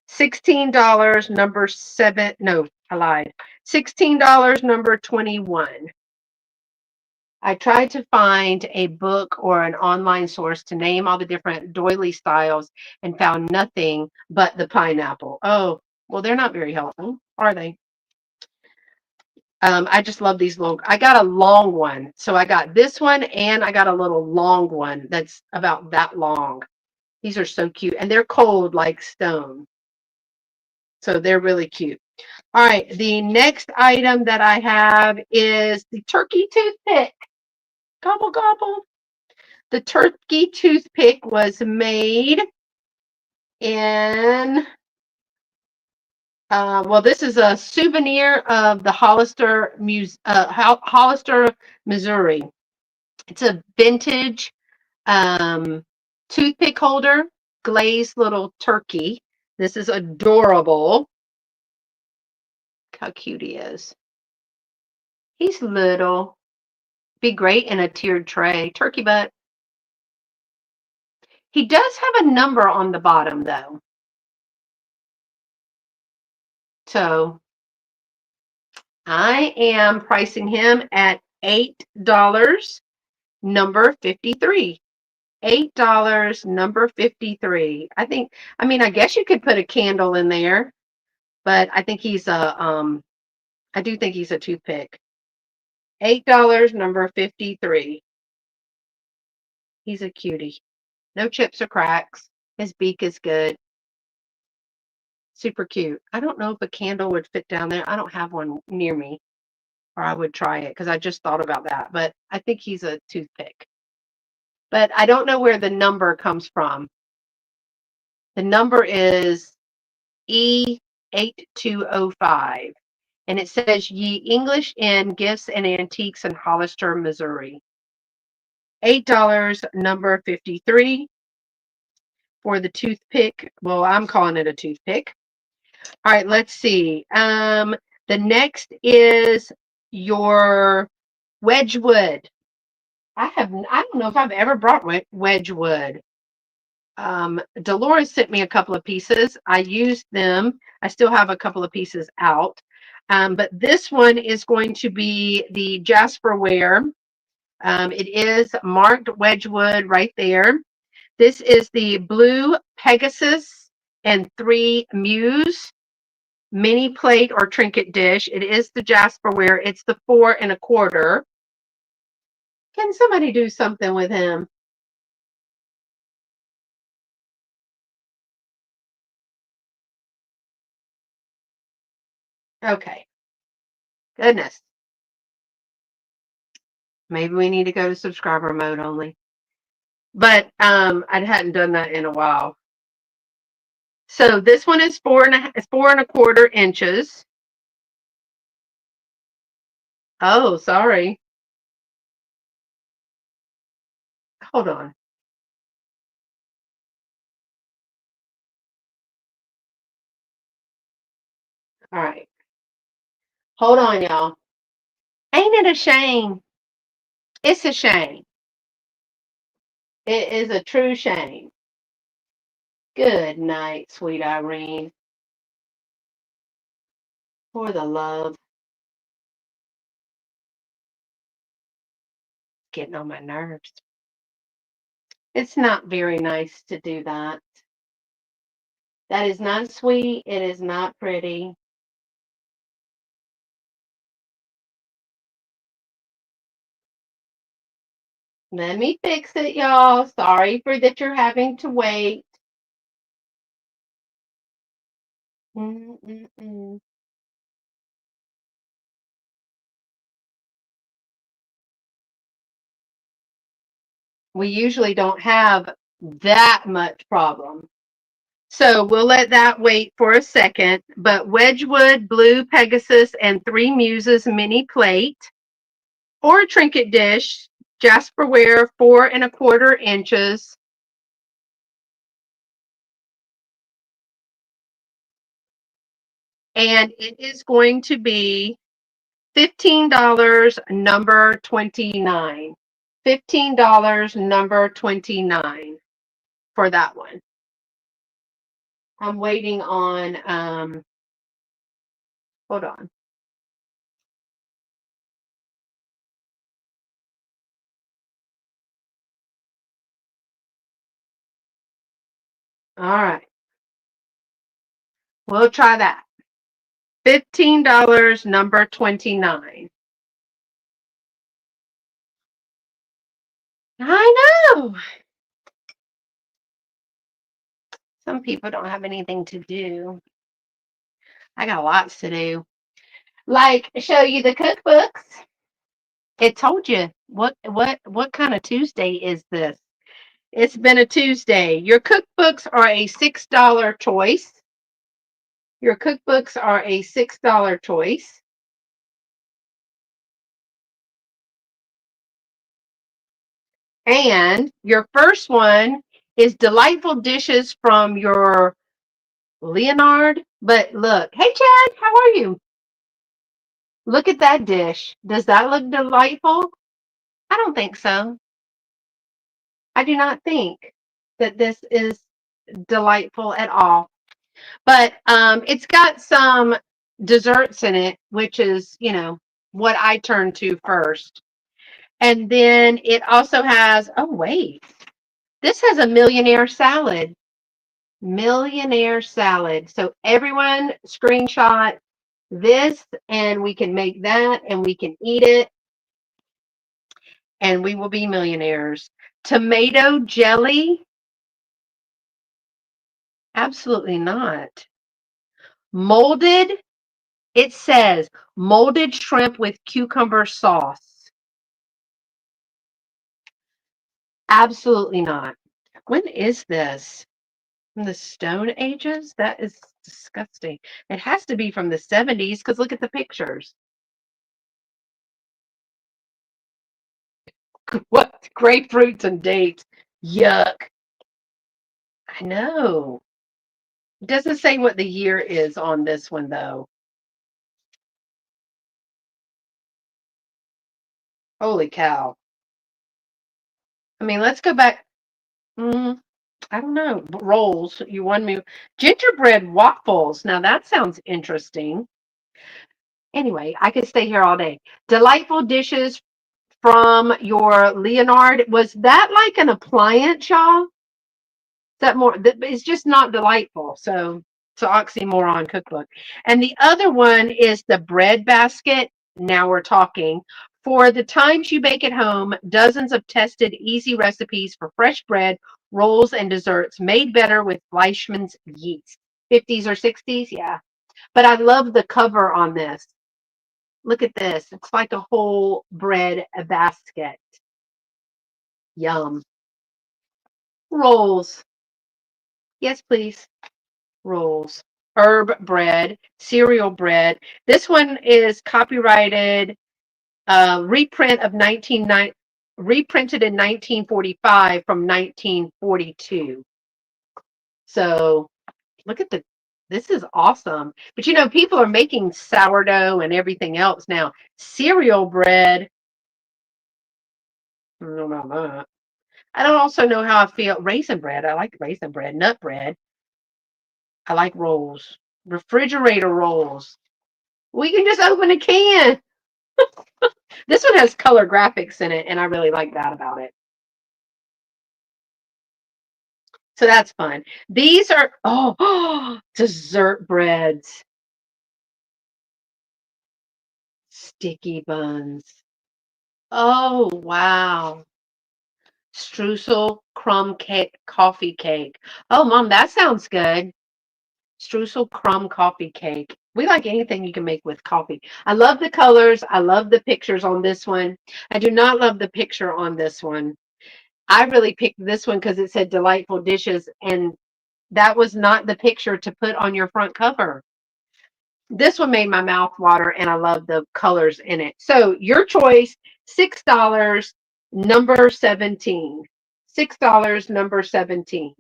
$16, number seven. No, I lied. $16, number 21. I tried to find a book or an online source to name all the different doily styles and found nothing but the pineapple. Oh, well, they're not very helpful, are they? I just love these little. I got a long one. So I got this one and I got a little long one that's about that long. These are so cute and they're cold like stone. So they're really cute. All right. The next item that I have is the turkey toothpick. Gobble, gobble. The turkey toothpick was made in, well, this is a souvenir of the Hollister, Missouri. It's a vintage um, toothpick holder, glazed little turkey. This is adorable. Look how cute he is. He's little. Be great in a tiered tray. Turkey butt. He does have a number on the bottom, though. So I am pricing him at $8, number 53. $8, number 53. I guess you could put a candle in there, but I do think he's a toothpick. $8, number 53. He's a cutie. No chips or cracks. His beak is good. Super cute. I don't know if a candle would fit down there. I don't have one near me, or I would try it because I just thought about that. But I think he's a toothpick. But I don't know where the number comes from. The number is E8205. And it says Ye English in Gifts and Antiques in Hollister, Missouri. $8, number 53 for the toothpick. Well, I'm calling it a toothpick. All right, let's see. The next is your Wedgwood. I don't know if I've ever brought Wedgwood. Dolores sent me a couple of pieces. I used them. I still have a couple of pieces out. But this one is going to be the Jasperware. It is marked Wedgwood right there. This is the Blue Pegasus and 3 Muse mini plate or trinket dish. It is the Jasperware. It's the 4 1/4. Can somebody do something with him? Okay. Goodness. Maybe we need to go to subscriber mode only. But I hadn't done that in a while. So this one is 4 1/4 inches. Oh, sorry. Hold on. All right. Hold on, y'all. Ain't it a shame? It's a shame. It is a true shame. Good night, sweet Irene. For the love, getting on my nerves. It's not very nice to do that. That is not sweet. It is not pretty. Let me fix it, y'all. Sorry for that you're having to wait. Mm-mm-mm. We usually don't have that much problem. So we'll let that wait for a second. But Wedgwood, Blue Pegasus, and Three Muses mini plate or a trinket dish, Jasperware 4¼ inches. And it is going to be $15, number 29. $15, number 29 for that one. I'm waiting on, hold on. All right. We'll try that. $15, number 29. I know. Some people don't have anything to do. I got lots to do. Like show you the cookbooks. It told you what kind of Tuesday is this? It's been a Tuesday. Your cookbooks are a $6 choice. Your cookbooks are a $6 choice. And your first one is delightful dishes from your Leonard. But look, hey Chad, how are you? Look at that dish. Does that look delightful? I don't think so. I do not think that this is delightful at all. But it's got some desserts in it, which is, what I turn to first. And then it also has, oh, wait, this has a millionaire salad. Millionaire salad. So everyone screenshot this and we can make that and we can eat it and we will be millionaires. Tomato jelly? Absolutely not. Molded? It says molded shrimp with cucumber sauce. Absolutely not. When is this? From the Stone Ages? That is disgusting. It has to be from the 70s because look at the pictures. What? Grapefruits and dates. Yuck. I know. It doesn't say what the year is on this one, though. Holy cow. I mean, let's go back. Mm, I don't know. Rolls. You won me. Gingerbread waffles. Now that sounds interesting. Anyway, I could stay here all day. Delightful dishes from your Leonard. Was that like an appliance, y'all? That more? It's just not delightful. So it's an oxymoron cookbook. And the other one is the bread basket. Now we're talking. For the times you bake at home, dozens of tested, easy recipes for fresh bread, rolls, and desserts made better with Fleischmann's yeast. 50s or 60s, yeah. But I love the cover on this. Look at this. It's like a whole bread basket. Yum. Rolls. Yes, please. Rolls. Herb bread, cereal bread. This one is copyrighted, reprint of 1990, reprinted in 1945 from 1942. So look at this is awesome. But people are making sourdough and everything else now. Cereal bread, I don't know about that. I don't also know how I feel. Raisin bread. I like raisin bread. Nut bread. I like rolls. Refrigerator rolls. We can just open a can. This one has color graphics in it, and I really like that about it. So that's fun. These are, dessert breads, sticky buns. Oh, wow. Streusel crumb cake, coffee cake. Oh, Mom, that sounds good. Streusel crumb coffee cake. We like anything you can make with coffee. I love the colors. I love the pictures on this one. I do not love the picture on this one. I really picked this one because it said delightful dishes, and that was not the picture to put on your front cover. This one made my mouth water, and I love the colors in it. So your choice, $6, number 17. $6, number 17.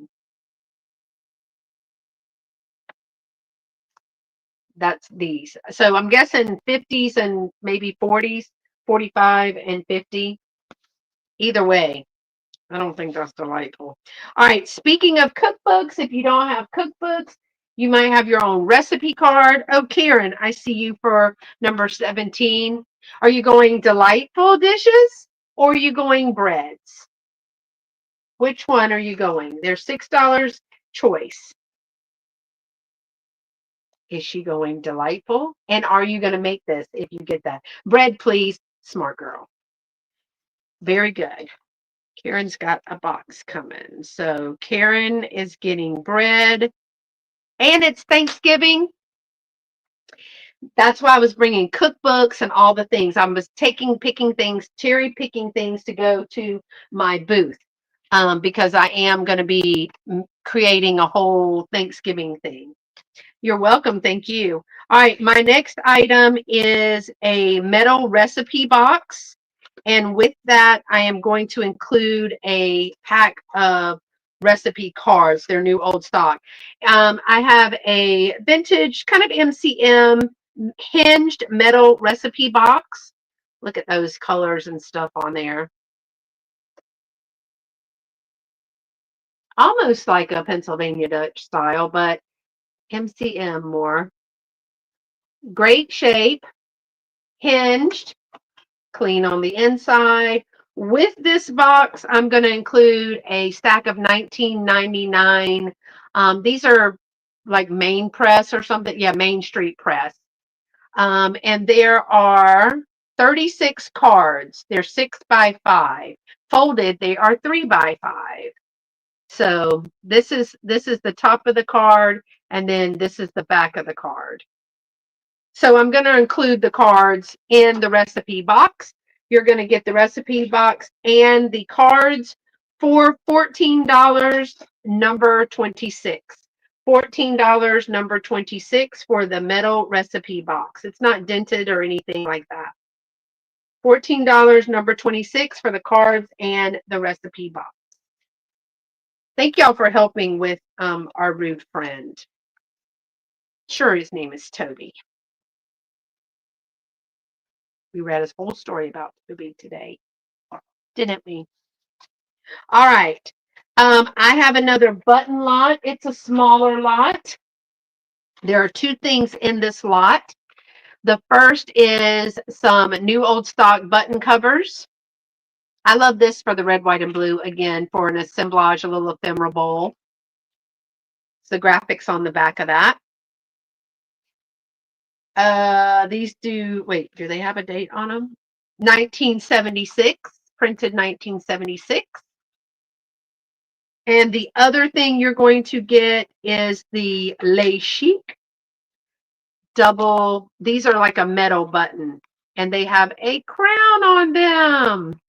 That's these. So I'm guessing 50s and maybe 40s, 45 and 50. Either way, I don't think that's delightful. All right. Speaking of cookbooks, if you don't have cookbooks, you might have your own recipe card. Oh, Karen, I see you for number 17. Are you going delightful dishes or are you going breads? Which one are you going? There's $6 choice. Is she going delightful? And are you going to make this if you get that? Bread, please. Smart girl. Very good. Karen's got a box coming. So Karen is getting bread. And it's Thanksgiving. That's why I was bringing cookbooks and all the things. I was picking things, cherry picking things to go to my booth because I am going to be creating a whole Thanksgiving thing. You're welcome. Thank you. All right. My next item is a metal recipe box. And with that, I am going to include a pack of recipe cards. They're new old stock. I have a vintage kind of MCM hinged metal recipe box. Look at those colors and stuff on there. Almost like a Pennsylvania Dutch style, but MCM more. Great shape, hinged, clean on the inside. With this box, I'm going to include a stack of 19.99. These are like Main Press or something. Yeah, Main Street Press. And there are 36 cards. They're 6x5. Folded, they are 3x5. So this is the top of the card, and then this is the back of the card. So I'm going to include the cards in the recipe box. You're going to get the recipe box and the cards for $14, number 26. $14, number 26 for the metal recipe box. It's not dented or anything like that. $14, number 26 for the cards and the recipe box. Thank y'all for helping with our rude friend. Sure, his name is Toby. We read his whole story about Toby today, didn't we? All right. I have another button lot. It's a smaller lot. There are two things in this lot. The first is some new old stock button covers. I love this for the red, white, and blue, again, for an assemblage, a little ephemera bowl. It's the graphics on the back of that. These do they have a date on them? 1976, printed 1976. And the other thing you're going to get is the Le Chic double. These are like a metal button, and they have a crown on them.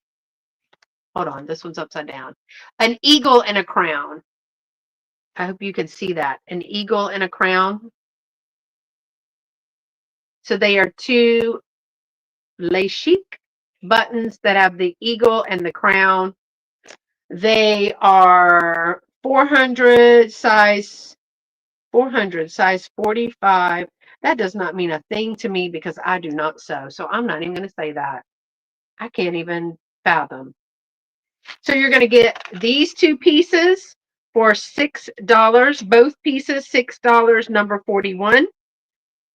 Hold on, this one's upside down. An eagle and a crown. I hope you can see that. An eagle and a crown. So they are two Le Chic buttons that have the eagle and the crown. They are 400 size 45. That does not mean a thing to me because I do not sew. So I'm not even going to say that. I can't even fathom. So you're going to get these two pieces for $6. Both pieces, $6, number 41.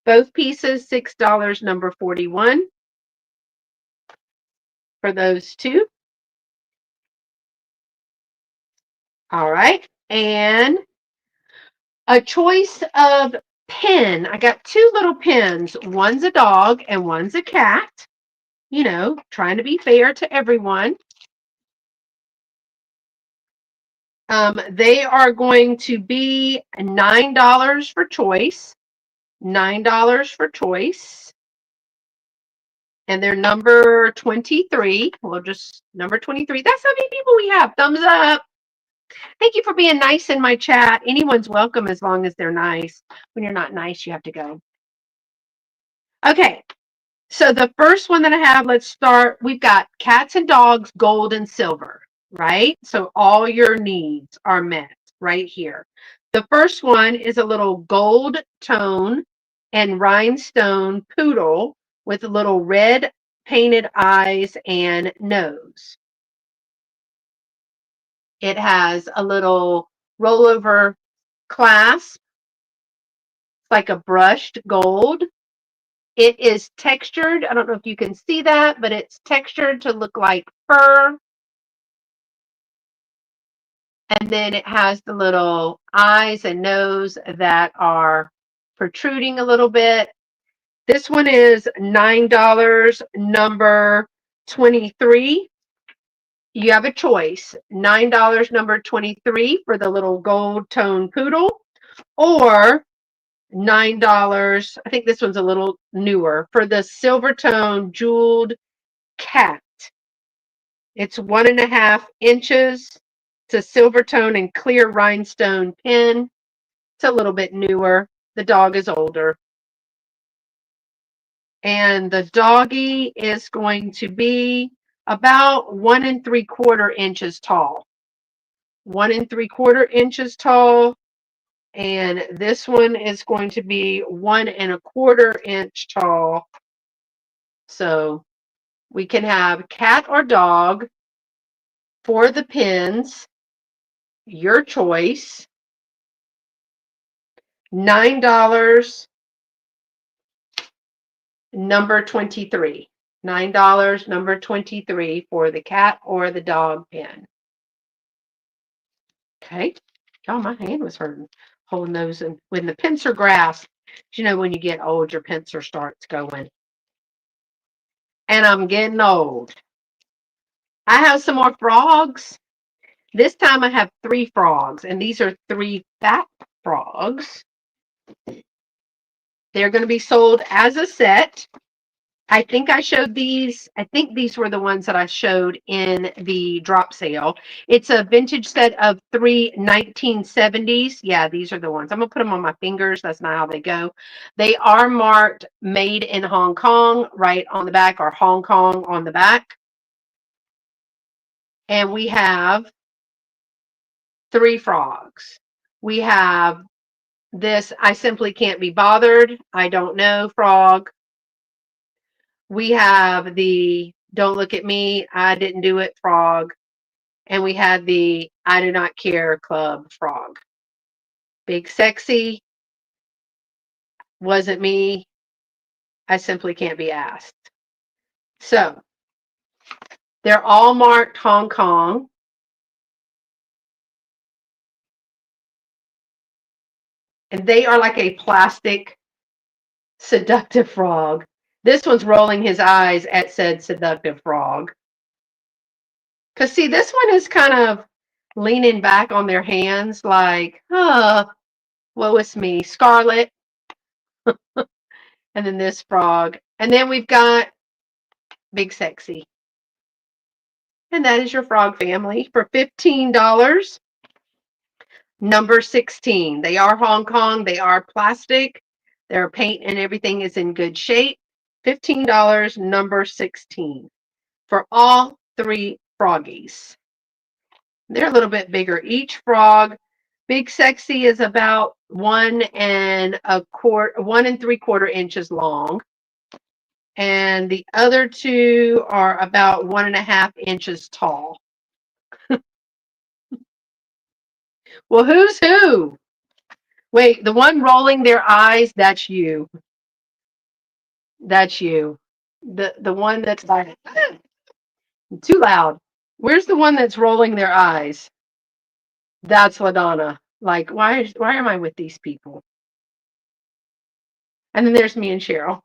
Both pieces, $6, number 41 for those two. All right. And a choice of pen. I got two little pens. One's a dog and one's a cat. You know, trying to be fair to everyone. They are going to be $9 for choice. $9 for choice. And they're number 23. We'll just number 23. That's how many people we have. Thumbs up. Thank you for being nice in my chat. Anyone's welcome as long as they're nice. When you're not nice, you have to go. Okay. So the first one that I have, let's start. We've got cats and dogs, gold and silver, right? So all your needs are met right here. The first one is a little gold tone and rhinestone poodle with little red painted eyes and nose. It has a little rollover clasp, like a brushed gold. It is textured. I don't know if you can see that, but it's textured to look like fur. And then it has the little eyes and nose that are protruding a little bit. This one is $9, number 23. You have a choice. $9, number 23 for the little gold tone poodle, or $9. I think this one's a little newer for the silver tone jeweled cat. It's 1.5 inches. It's a silver tone and clear rhinestone pen. It's a little bit newer. The dog is older. And the doggy is going to be about 1 3/4 inches tall. 1 3/4 inches tall. And this one is going to be 1 1/4 inch tall. So we can have cat or dog for the pins. Your choice. $9, number 23. $9, number 23 for the cat or the dog pin. Okay. Oh, my hand was hurting holding those. And when the pincer grasp, you know, when you get old, your pincer starts going. And I'm getting old. I have some more frogs. This time I have 3 frogs, and these are 3 fat frogs. They're going to be sold as a set. I think I showed these. I think these were the ones that I showed in the drop sale. It's a vintage set of 3 1970s. Yeah, these are the ones. I'm going to put them on my fingers. That's not how they go. They are marked made in Hong Kong right on the back, or Hong Kong on the back. And we have 3 frogs. We have this I simply can't be bothered. I don't know frog. We have the don't look at me, I didn't do it frog. And we had the I do not care club frog. Big sexy, wasn't me. I simply can't be asked. So they're all marked Hong Kong. And they are like a plastic seductive frog. This one's rolling his eyes at said seductive frog. Because, see, this one is kind of leaning back on their hands like, woe is me, Scarlet. And then this frog. And then we've got Big Sexy. And that is your frog family for $15. Number 16. They are Hong Kong. They are plastic. Their paint and everything is in good shape. $15, number 16 for all 3 froggies. They're a little bit bigger. Each frog, Big Sexy is about 1 3/4 inches long. And the other 2 are about 1.5 inches tall. Well, who's who? Wait, the one rolling their eyes, that's you. That's you. The one that's like too loud. Where's the one that's rolling their eyes? That's LaDonna. Like, why am I with these people? And then there's me and Cheryl.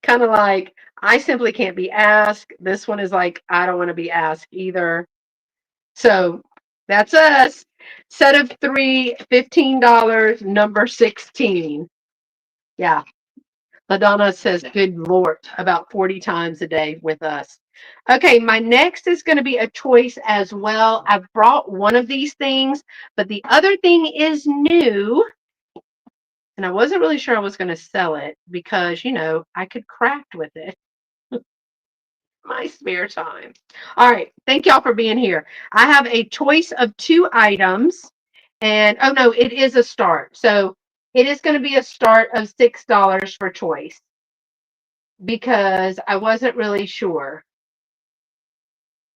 Kind of like, I simply can't be asked. This one is like, I don't want to be asked either. So that's us. Set of three, $15, number 16. Yeah. LaDonna says, good Lord, about 40 times a day with us. Okay, my next is going to be a choice as well. I've brought one of these things, but the other thing is new. And I wasn't really sure I was going to sell it because, I could craft with it my spare time. All right. Thank y'all for being here. I have a choice of two items. And oh no, it is a start. So it is going to be a start of $6 for choice because I wasn't really sure.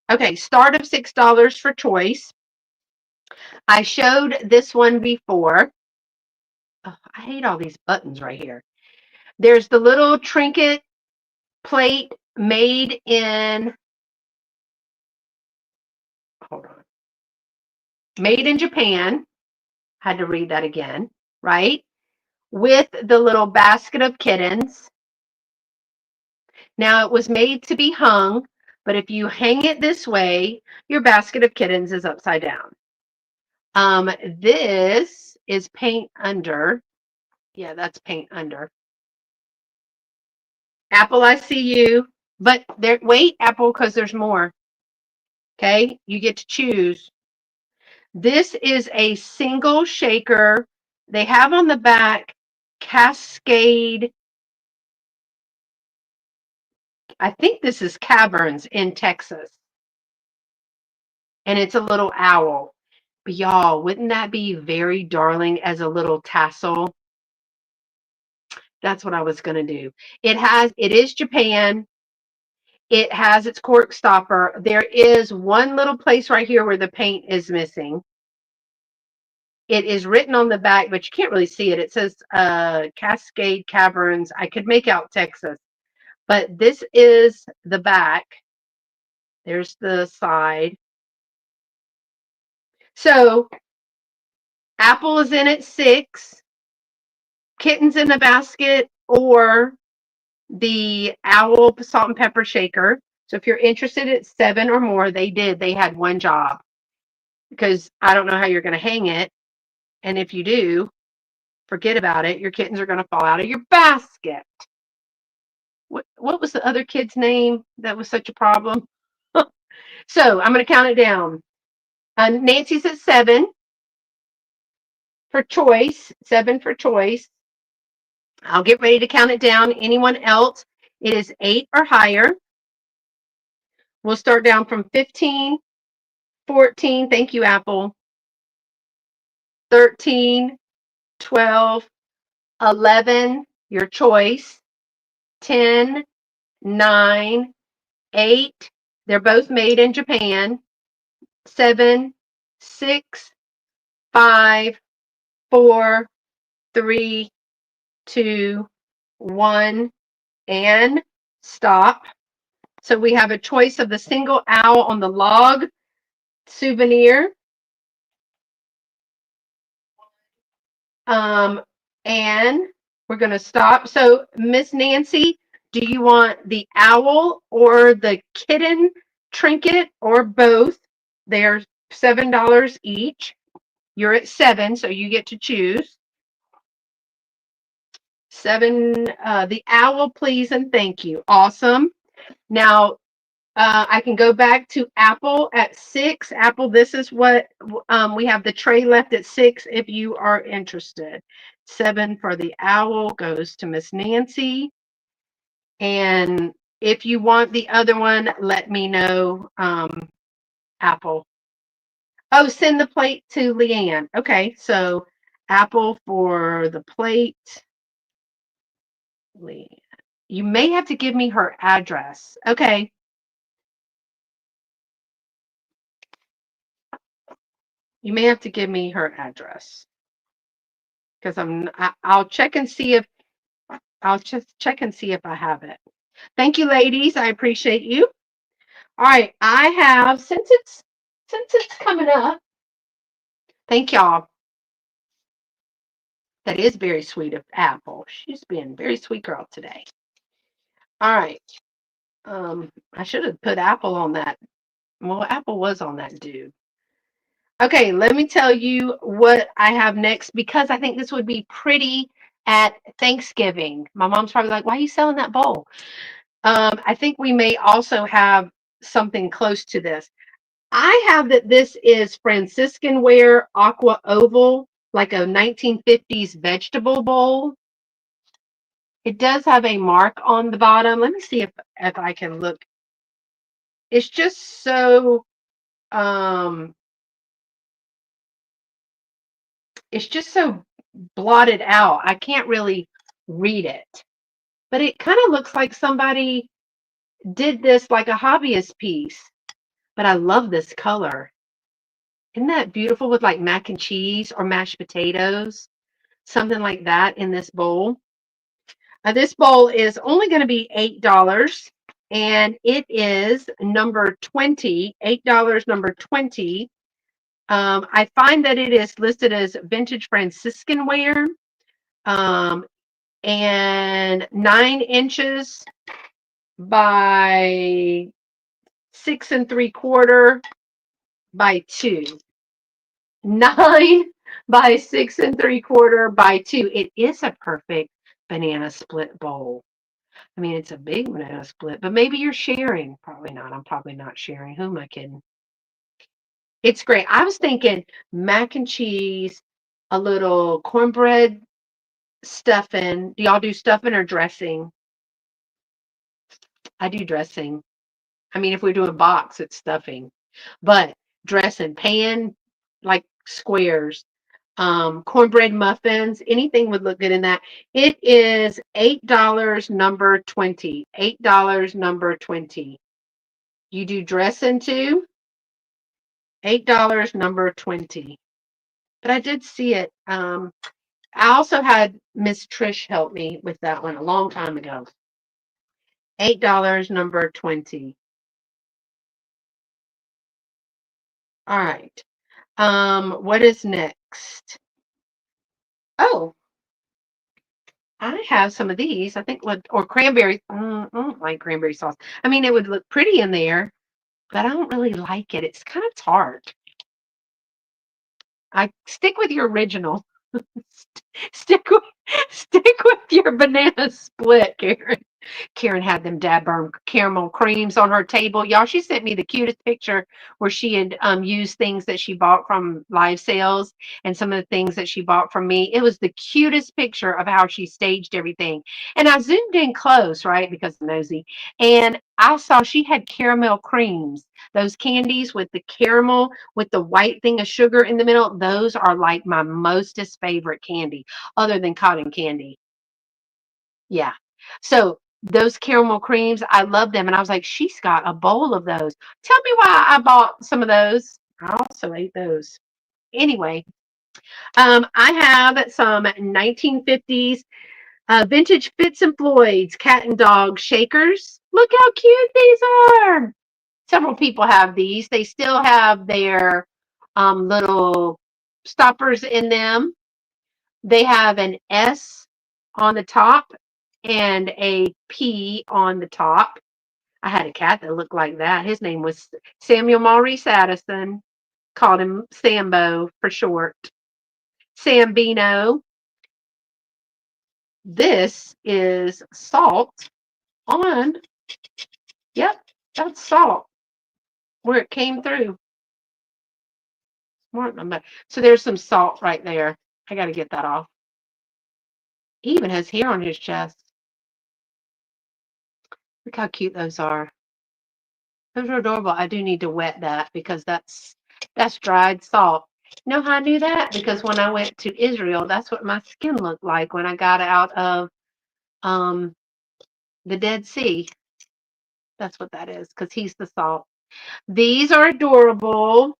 Okay, start of $6 for choice. I showed this one before. Oh, I hate all these buttons right here. There's the little trinket plate made in, hold on, made in Japan. Had to read that again, right? With the little basket of kittens. Now it was made to be hung, but if you hang it this way, your basket of kittens is upside down. This is paint under. Yeah, that's paint under. Apple, I see you. But there, wait, Apple, because there's more. Okay, you get to choose. This is a single shaker. They have on the back Cascade. I think this is Caverns in Texas. And it's a little owl. But y'all, wouldn't that be very darling as a little tassel? That's what I was going to do. It is Japan. It has its cork stopper. There is one little place right here where the paint is missing. It is written on the back, but you can't really see it. It says Cascade Caverns. I could make out Texas, but this is the back. There's the side. So Apple is in at 6, kittens in the basket, or the owl salt and pepper shaker. So if you're interested at 7 or more, they had one job because I don't know how you're going to hang it. And if you do, forget about it. Your kittens are going to fall out of your basket. What was the other kid's name that was such a problem? So I'm going to count it down. Nancy's at 7 for choice. 7 for choice. I'll get ready to count it down. Anyone else? It is 8 or higher. We'll start down from 15, 14. Thank you, Apple. 13, 12, 11, your choice. 10, 9, 8. They're both made in Japan. 7, 6, 5, 4, 3, 2, 1, and stop. So we have a choice of the single owl on the log souvenir. And we're going to stop. So, Miss Nancy, do you want the owl or the kitten trinket or both? They're $7 each. You're at 7, so you get to choose. 7, the owl, please, and thank you. Awesome. Now, I can go back to Apple at 6. Apple, this is what we have the tray left at 6 if you are interested. 7 for the owl goes to Miss Nancy. And if you want the other one, let me know, Apple. Oh, send the plate to Leanne. Okay, so Apple for the plate. Leanne. You may have to give me her address. Okay. You may have to give me her address because I'll check and see if I'll just check and see if I have it. Thank you, ladies. I appreciate you. All right, I have since it's coming up. Thank y'all. That is very sweet of Apple. She's been very sweet girl today. All right. I should have put Apple on that. Well, Apple was on that dude. Okay, let me tell you what I have next because I think this would be pretty at Thanksgiving. My mom's probably like, "Why are you selling that bowl?" I think we may also have something close to this. I have that this is Franciscan ware aqua oval, like a 1950s vegetable bowl. It does have a mark on the bottom. Let me see if I can look. It's just so um it's just so blotted out. I can't really read it. But it kind of looks like somebody did this like a hobbyist piece. But I love this color. Isn't that beautiful with like mac and cheese or mashed potatoes? Something like that in this bowl. This bowl is only going to be $8 and it is number 20, $8 number 20. I find that it is listed as vintage Franciscan ware um, and 9 inches by 6 3/4 by 2. 9 by 6 3/4 by 2. It is a perfect banana split bowl. I mean, it's a big banana split, but maybe you're sharing. Probably not. I'm probably not sharing. Who am I kidding? It's great. I was thinking mac and cheese, a little cornbread stuffing. Do y'all do stuffing or dressing? I do dressing. I mean, if we're doing box, it's stuffing, but dressing, pan like squares, cornbread muffins, anything would look good in that. It is $8 number 20. $8 number 20. You do dressing too? $8 number 20. But I did see it. I also had Miss Trish help me with that one a long time ago. $8 number 20. All right. What is next? Oh, I have some of these. I think what or cranberry. I don't like cranberry sauce. I mean, it would look pretty in there, but I don't really like it. It's kind of tart. I stick with your original. Stick with stick with your banana split, Karen. Karen had them dad burn caramel creams on her table. Y'all, she sent me the cutest picture where she had used things that she bought from live sales and some of the things that she bought from me. It was the cutest picture of how she staged everything. And I zoomed in close, right, because I'm nosy. And I saw she had caramel creams, those candies with the caramel with the white thing of sugar in the middle. Those are like my mostest favorite candy, other than cotton candy. Yeah. So those caramel creams, I love them. And I was like, she's got a bowl of those. Tell me why I bought some of those. I also ate those. Anyway, I have some 1950s vintage Fitz and Floyd's cat and dog shakers. Look how cute these are. Several people have these. They still have their little stoppers in them. They have an S on the top and a P on the top. I had a cat that looked like that. His name was Samuel Maurice Addison. Called him Sambo for short. Sambino. This is salt on. Yep, that's salt where it came through. So there's some salt right there. I got to get that off. He even has hair on his chest. Look how cute those are. Those are adorable. I do need to wet that because that's dried salt. You know how I knew that? Because when I went to Israel, that's what my skin looked like when I got out of um, the Dead Sea. That's what that is, because he's the salt. These are adorable.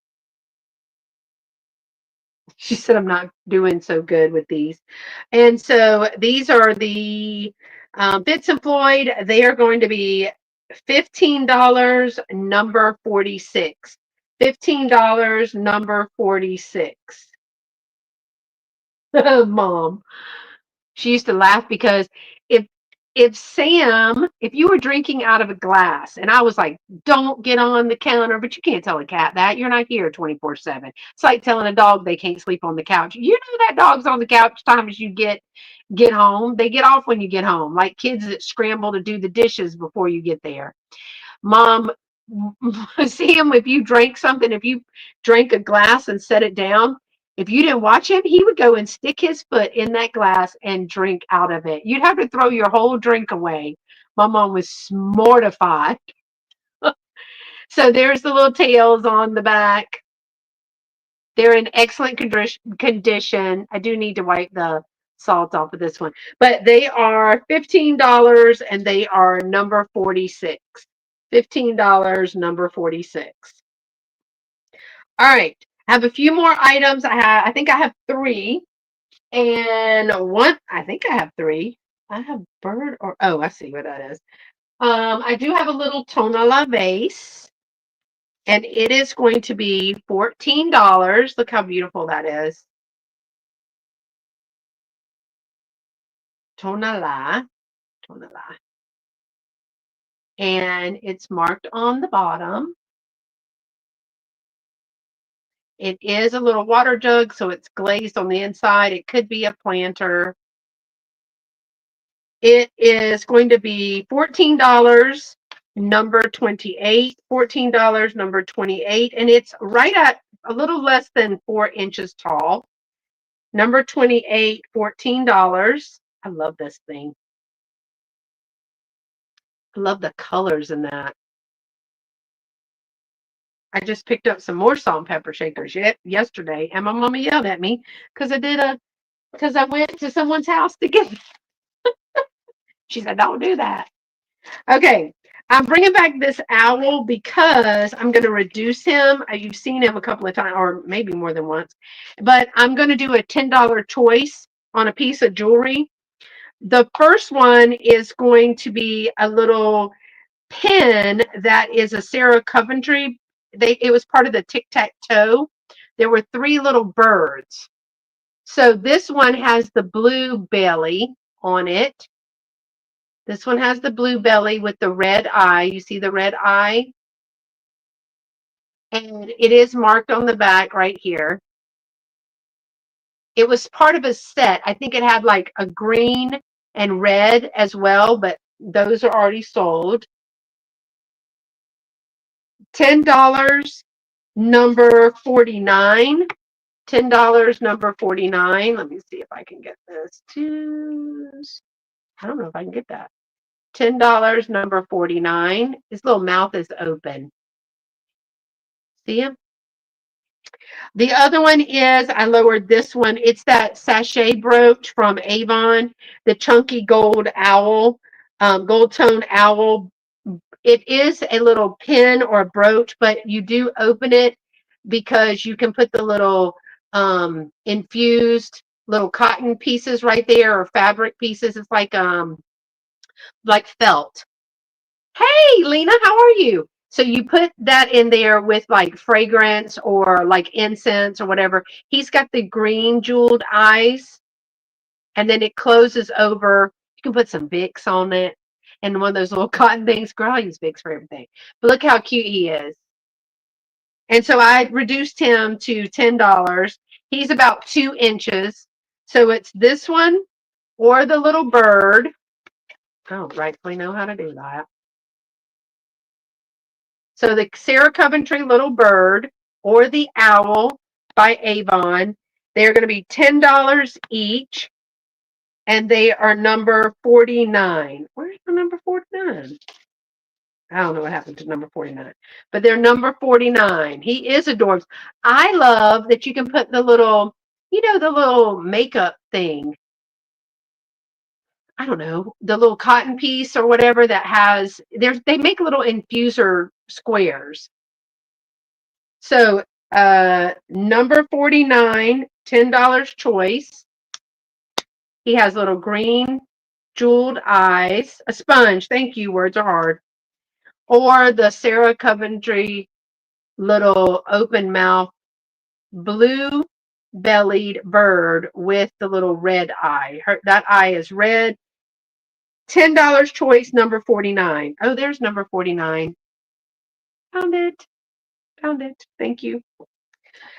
She said I'm not doing so good with these. And so these are the Fitz and Floyd. They are going to be $15, number 46. $15, number 46. Mom. She used to laugh because if if you were drinking out of a glass and I was like, don't get on the counter, but you can't tell a cat that. You're not here 24/7. It's like telling a dog they can't sleep on the couch. You know that dog's on the couch time as you get home. They get off when you get home, like kids that scramble to do the dishes before you get there. Mom, see him if you drank something, if you drank a glass and set it down, if you didn't watch him, he would go and stick his foot in that glass and drink out of it. You'd have to throw your whole drink away. My mom was mortified. So there's the little tails on the back. They're in excellent condition. I do need to wipe the salt off of this one, but they are $15 and they are number 46. $15, number 46. All right. I have a few more items. I think I have three. And one, I think I have three. I have bird or, oh, I see what that is. I do have a little tonala vase, and it is going to be $14. Look how beautiful that is. Tonala, tonala. And it's marked on the bottom. It is a little water jug, so it's glazed on the inside. It could be a planter. It is going to be $14, number 28. $14, number 28. And it's right at a little less than 4 inches tall. Number 28, $14. I love this thing. I love the colors in that. I just picked up some more salt and pepper shakers yesterday, and my mama yelled at me because I went to someone's house to get. She said, "Don't do that." Okay, I'm bringing back this owl because I'm going to reduce him. You've seen him a couple of times, or maybe more than once, but I'm going to do a $10 choice on a piece of jewelry. The first one is going to be a little pin that is a Sarah Coventry. It was part of the tic-tac-toe. There were three little birds. So this one has the blue belly on it. This one has the blue belly with the red eye. You see the red eye? And it is marked on the back right here. It was part of a set. I think it had like a green and red as well, but those are already sold. $10, number 49. $10, number 49. Let me see if I can get this. I don't know if I can get that. $10, number 49. His little mouth is open. See him? The other one is, I lowered this one. It's that sachet brooch from Avon, the chunky gold owl, gold tone owl. It is a little pin or brooch, but you do open it because you can put the little infused little cotton pieces right there or fabric pieces. It's like felt. Hey, Lena, how are you? So you put that in there with like fragrance or like incense or whatever. He's got the green jeweled eyes, and then it closes over. You can put some Vicks on it and one of those little cotton things. Girl, I use Vicks for everything. But look how cute he is. And so I reduced him to $10. He's about 2 inches. So it's this one or the little bird. I don't rightfully know how to do that. So the Sarah Coventry little bird or the owl by Avon, they're going to be $10 each, and they are number 49. Where's the number 49? I don't know what happened to number 49, but they're number 49. He is adorable. I love that you can put the little, the little makeup thing. I don't know, the little cotton piece or whatever that has, they make little infuser squares. So number 49, $10 choice. He has little green jeweled eyes. A sponge. Thank you. Words are hard. Or the Sarah Coventry little open mouth blue bellied bird with the little red eye. That eye is red. $10 choice number 49. Oh, there's number 49. Found it. Found it. Thank you.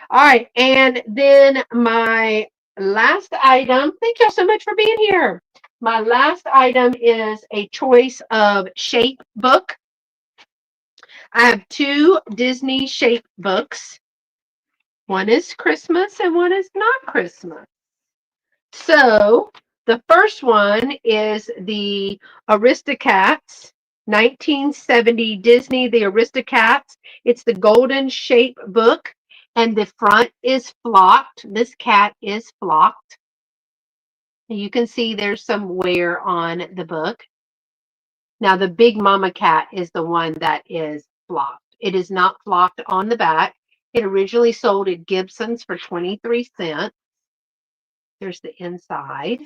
All right. And then my last item. Thank y'all so much for being here. My last item is a choice of shape book. I have two Disney shape books. One is Christmas and one is not Christmas. So the first one is the Aristocats, 1970 Disney, the Aristocats. It's the golden shape book, and the front is flocked. This cat is flocked. You can see there's some wear on the book. Now, the Big Mama cat is the one that is flocked. It is not flocked on the back. It originally sold at Gibson's for 23 cents. Here's the inside.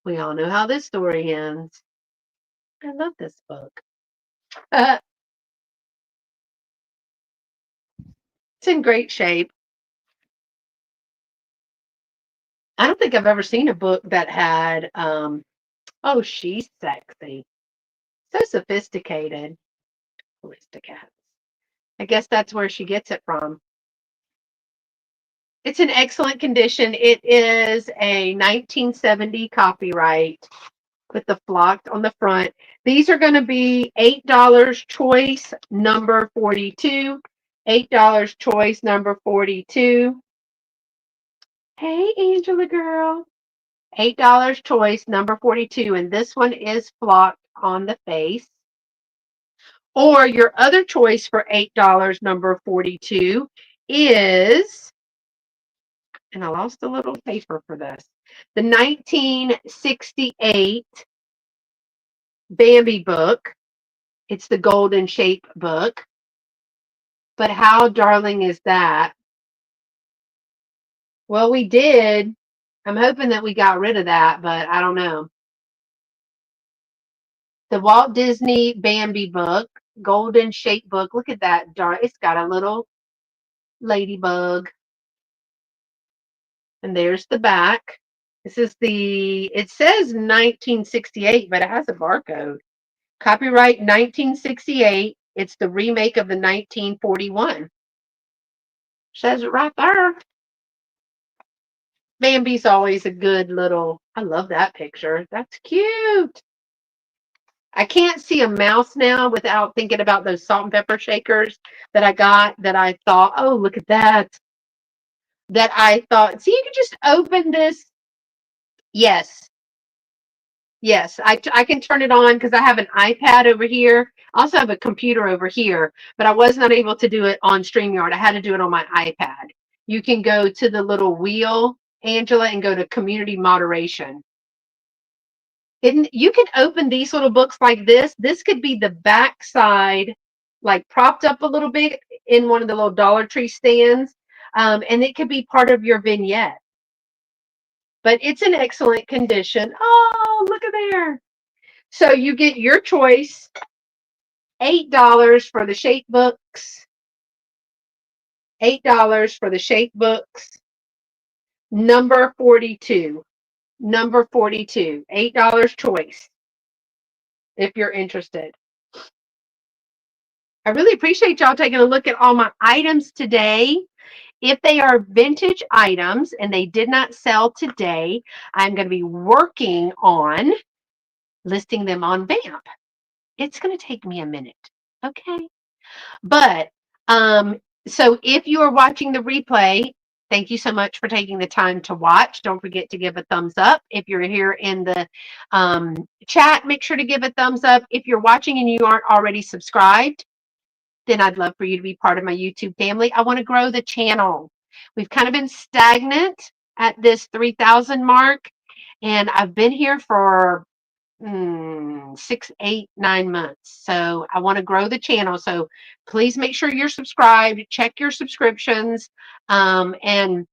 We all know how this story ends. I love this book. It's in great shape. I don't think I've ever seen a book that had, oh, she's sexy. So sophisticated. Aristocats. I guess that's where she gets it from. It's in excellent condition. It is a 1970 copyright with the flocked on the front. These are going to be $8 choice number 42. $8 choice number 42. Hey, Angela girl. $8 choice number 42. And this one is flocked on the face. Or your other choice for $8 number 42 is, and I lost a little paper for this, the 1968 Bambi book. It's the golden shape book. But how darling is that? Well, we did. I'm hoping that we got rid of that, but I don't know. The Walt Disney Bambi book, golden shape book. Look at that. It's got a little ladybug. And there's the back. This is it says 1968, but it has a barcode. Copyright 1968. It's the remake of the 1941. Says it right there. Bambi's always a good little, I love that picture. That's cute. I can't see a mouse now without thinking about those salt and pepper shakers that I got that I thought, oh, look at that. That I thought, see, you can just open this. Yes. Yes, I can turn it on because I have an iPad over here. I also have a computer over here, but I was not able to do it on StreamYard. I had to do it on my iPad. You can go to the little wheel, Angela, and go to community moderation. And you can open these little books like this. This could be the back side, like propped up a little bit in one of the little Dollar Tree stands, and it could be part of your vignette. But it's in excellent condition. Oh, look at there. So you get your choice, $8 for the shape books, $8 for the shape books, number 42, number 42, $8 choice if you're interested. I really appreciate y'all taking a look at all my items today. If they are vintage items and they did not sell today, I'm going to be working on listing them on Vamp. It's going to take me a minute. Okay. But so if you are watching the replay, thank you so much for taking the time to watch. Don't forget to give a thumbs up. If you're here in the chat, make sure to give a thumbs up. If you're watching and you aren't already subscribed, then I'd love for you to be part of my YouTube family. I want to grow the channel. We've kind of been stagnant at this 3,000 mark, and I've been here for 6, 8, 9 months. So I want to grow the channel. So please make sure you're subscribed, check your subscriptions, and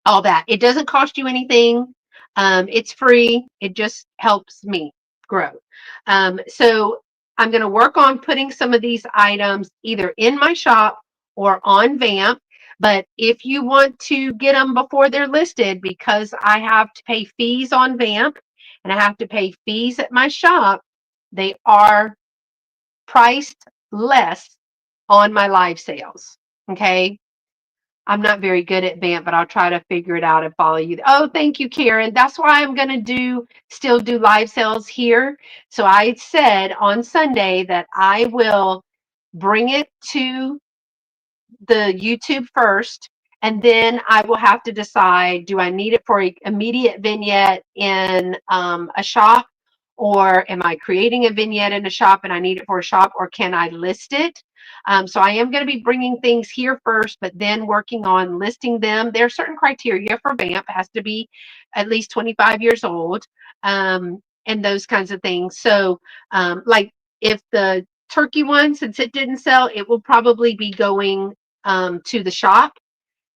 all that. It doesn't cost you anything. It's free. It just helps me grow. So I'm going to work on putting some of these items either in my shop or on Vamp. But if you want to get them before they're listed, because I have to pay fees on Vamp and I have to pay fees at my shop, they are priced less on my live sales. Okay. I'm not very good at Vamp, but I'll try to figure it out and follow you. Oh, thank you, Karen. That's why I'm going to still do live sales here. So I said on Sunday that I will bring it to the YouTube first, and then I will have to decide, do I need it for an immediate vignette in a shop, or am I creating a vignette in a shop and I need it for a shop, or can I list it? So I am going to be bringing things here first, but then working on listing them. There are certain criteria for Vamp. It has to be at least 25 years old, and those kinds of things. So like if the turkey one, since it didn't sell, it will probably be going to the shop,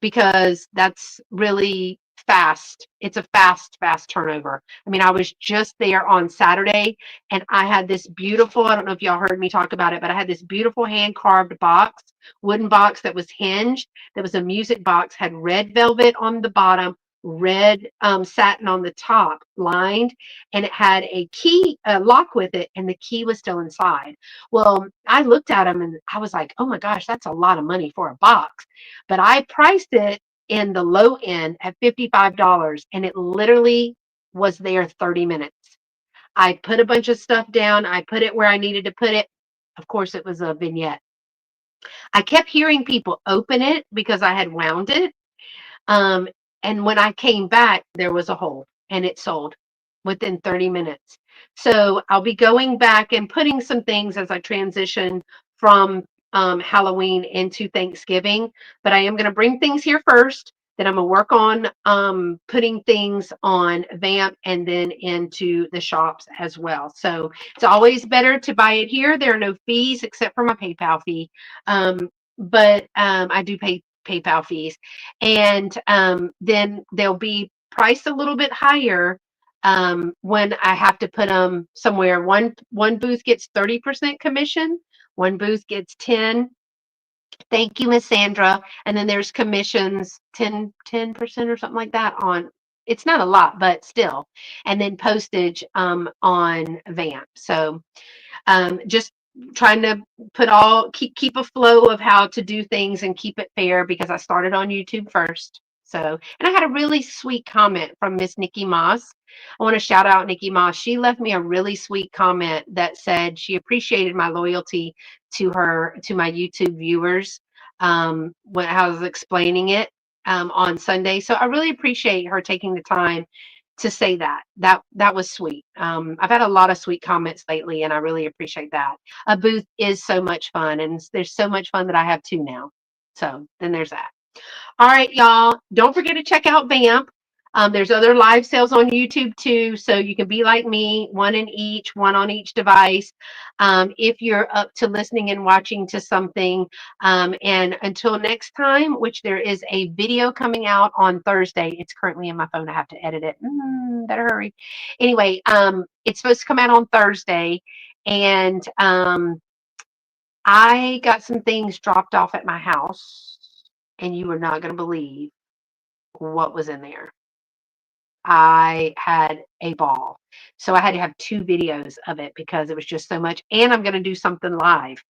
because that's really fast. It's a fast turnover. I mean, I was just there on Saturday and I had this beautiful, I don't know if y'all heard me talk about it, but I had this beautiful hand carved box, wooden box that was hinged. That was a music box, had red velvet on the bottom, red satin on the top, lined, and it had a key, a lock with it, and the key was still inside. Well, I looked at them and I was like, oh my gosh, that's a lot of money for a box. But I priced it in the low end at $55, and it literally was there 30 minutes. I put a bunch of stuff down. I put it where I needed to put it. Of course, it was a vignette. I kept hearing people open it because I had wound it. Um, and when I came back, there was a hole and it sold within 30 minutes. So I'll be going back and putting some things as I transition from Halloween into Thanksgiving. But I am going to bring things here first. Then I'm going to work on putting things on Vamp and then into the shops as well. So it's always better to buy it here. There are no fees except for my PayPal fee. But I do pay PayPal fees. And then they'll be priced a little bit higher when I have to put them somewhere. One booth gets 30% commission, one booth gets 10. Thank you, Miss Sandra. And then there's commissions, 10% or something like that on. It's not a lot, but still. And then postage on Vamp. So just trying to keep a flow of how to do things and keep it fair, because I started on YouTube first. So, and I had a really sweet comment from Miss Nikki Moss. I want to shout out Nikki Moss. She left me a really sweet comment that said she appreciated my loyalty to my YouTube viewers when I was explaining it on Sunday. So I really appreciate her taking the time to say that. That was sweet. I've had a lot of sweet comments lately, and I really appreciate that. A booth is so much fun, and there's so much fun that I have two now. So then there's that. All right, y'all. Don't forget to check out Vamp. There's other live sales on YouTube too, so you can be like me, one on each device. If you're up to listening and watching to something. And until next time, which there is a video coming out on Thursday. It's currently in my phone. I have to edit it. Better hurry. Anyway, it's supposed to come out on Thursday, and I got some things dropped off at my house, and you are not going to believe what was in there. I had a ball. So I had to have two videos of it because it was just so much. And I'm going to do something live.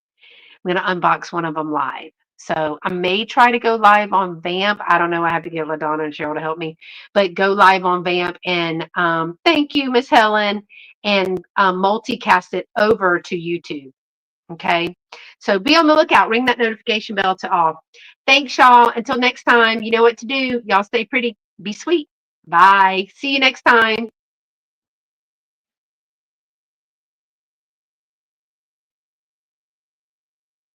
I'm going to unbox one of them live. So I may try to go live on Vamp. I don't know. I have to get LaDonna and Cheryl to help me. But go live on Vamp. And thank you, Miss Helen. And multicast it over to YouTube. Okay. So be on the lookout. Ring that notification bell to all. Thanks, y'all. Until next time, you know what to do. Y'all stay pretty. Be sweet. Bye. See you next time.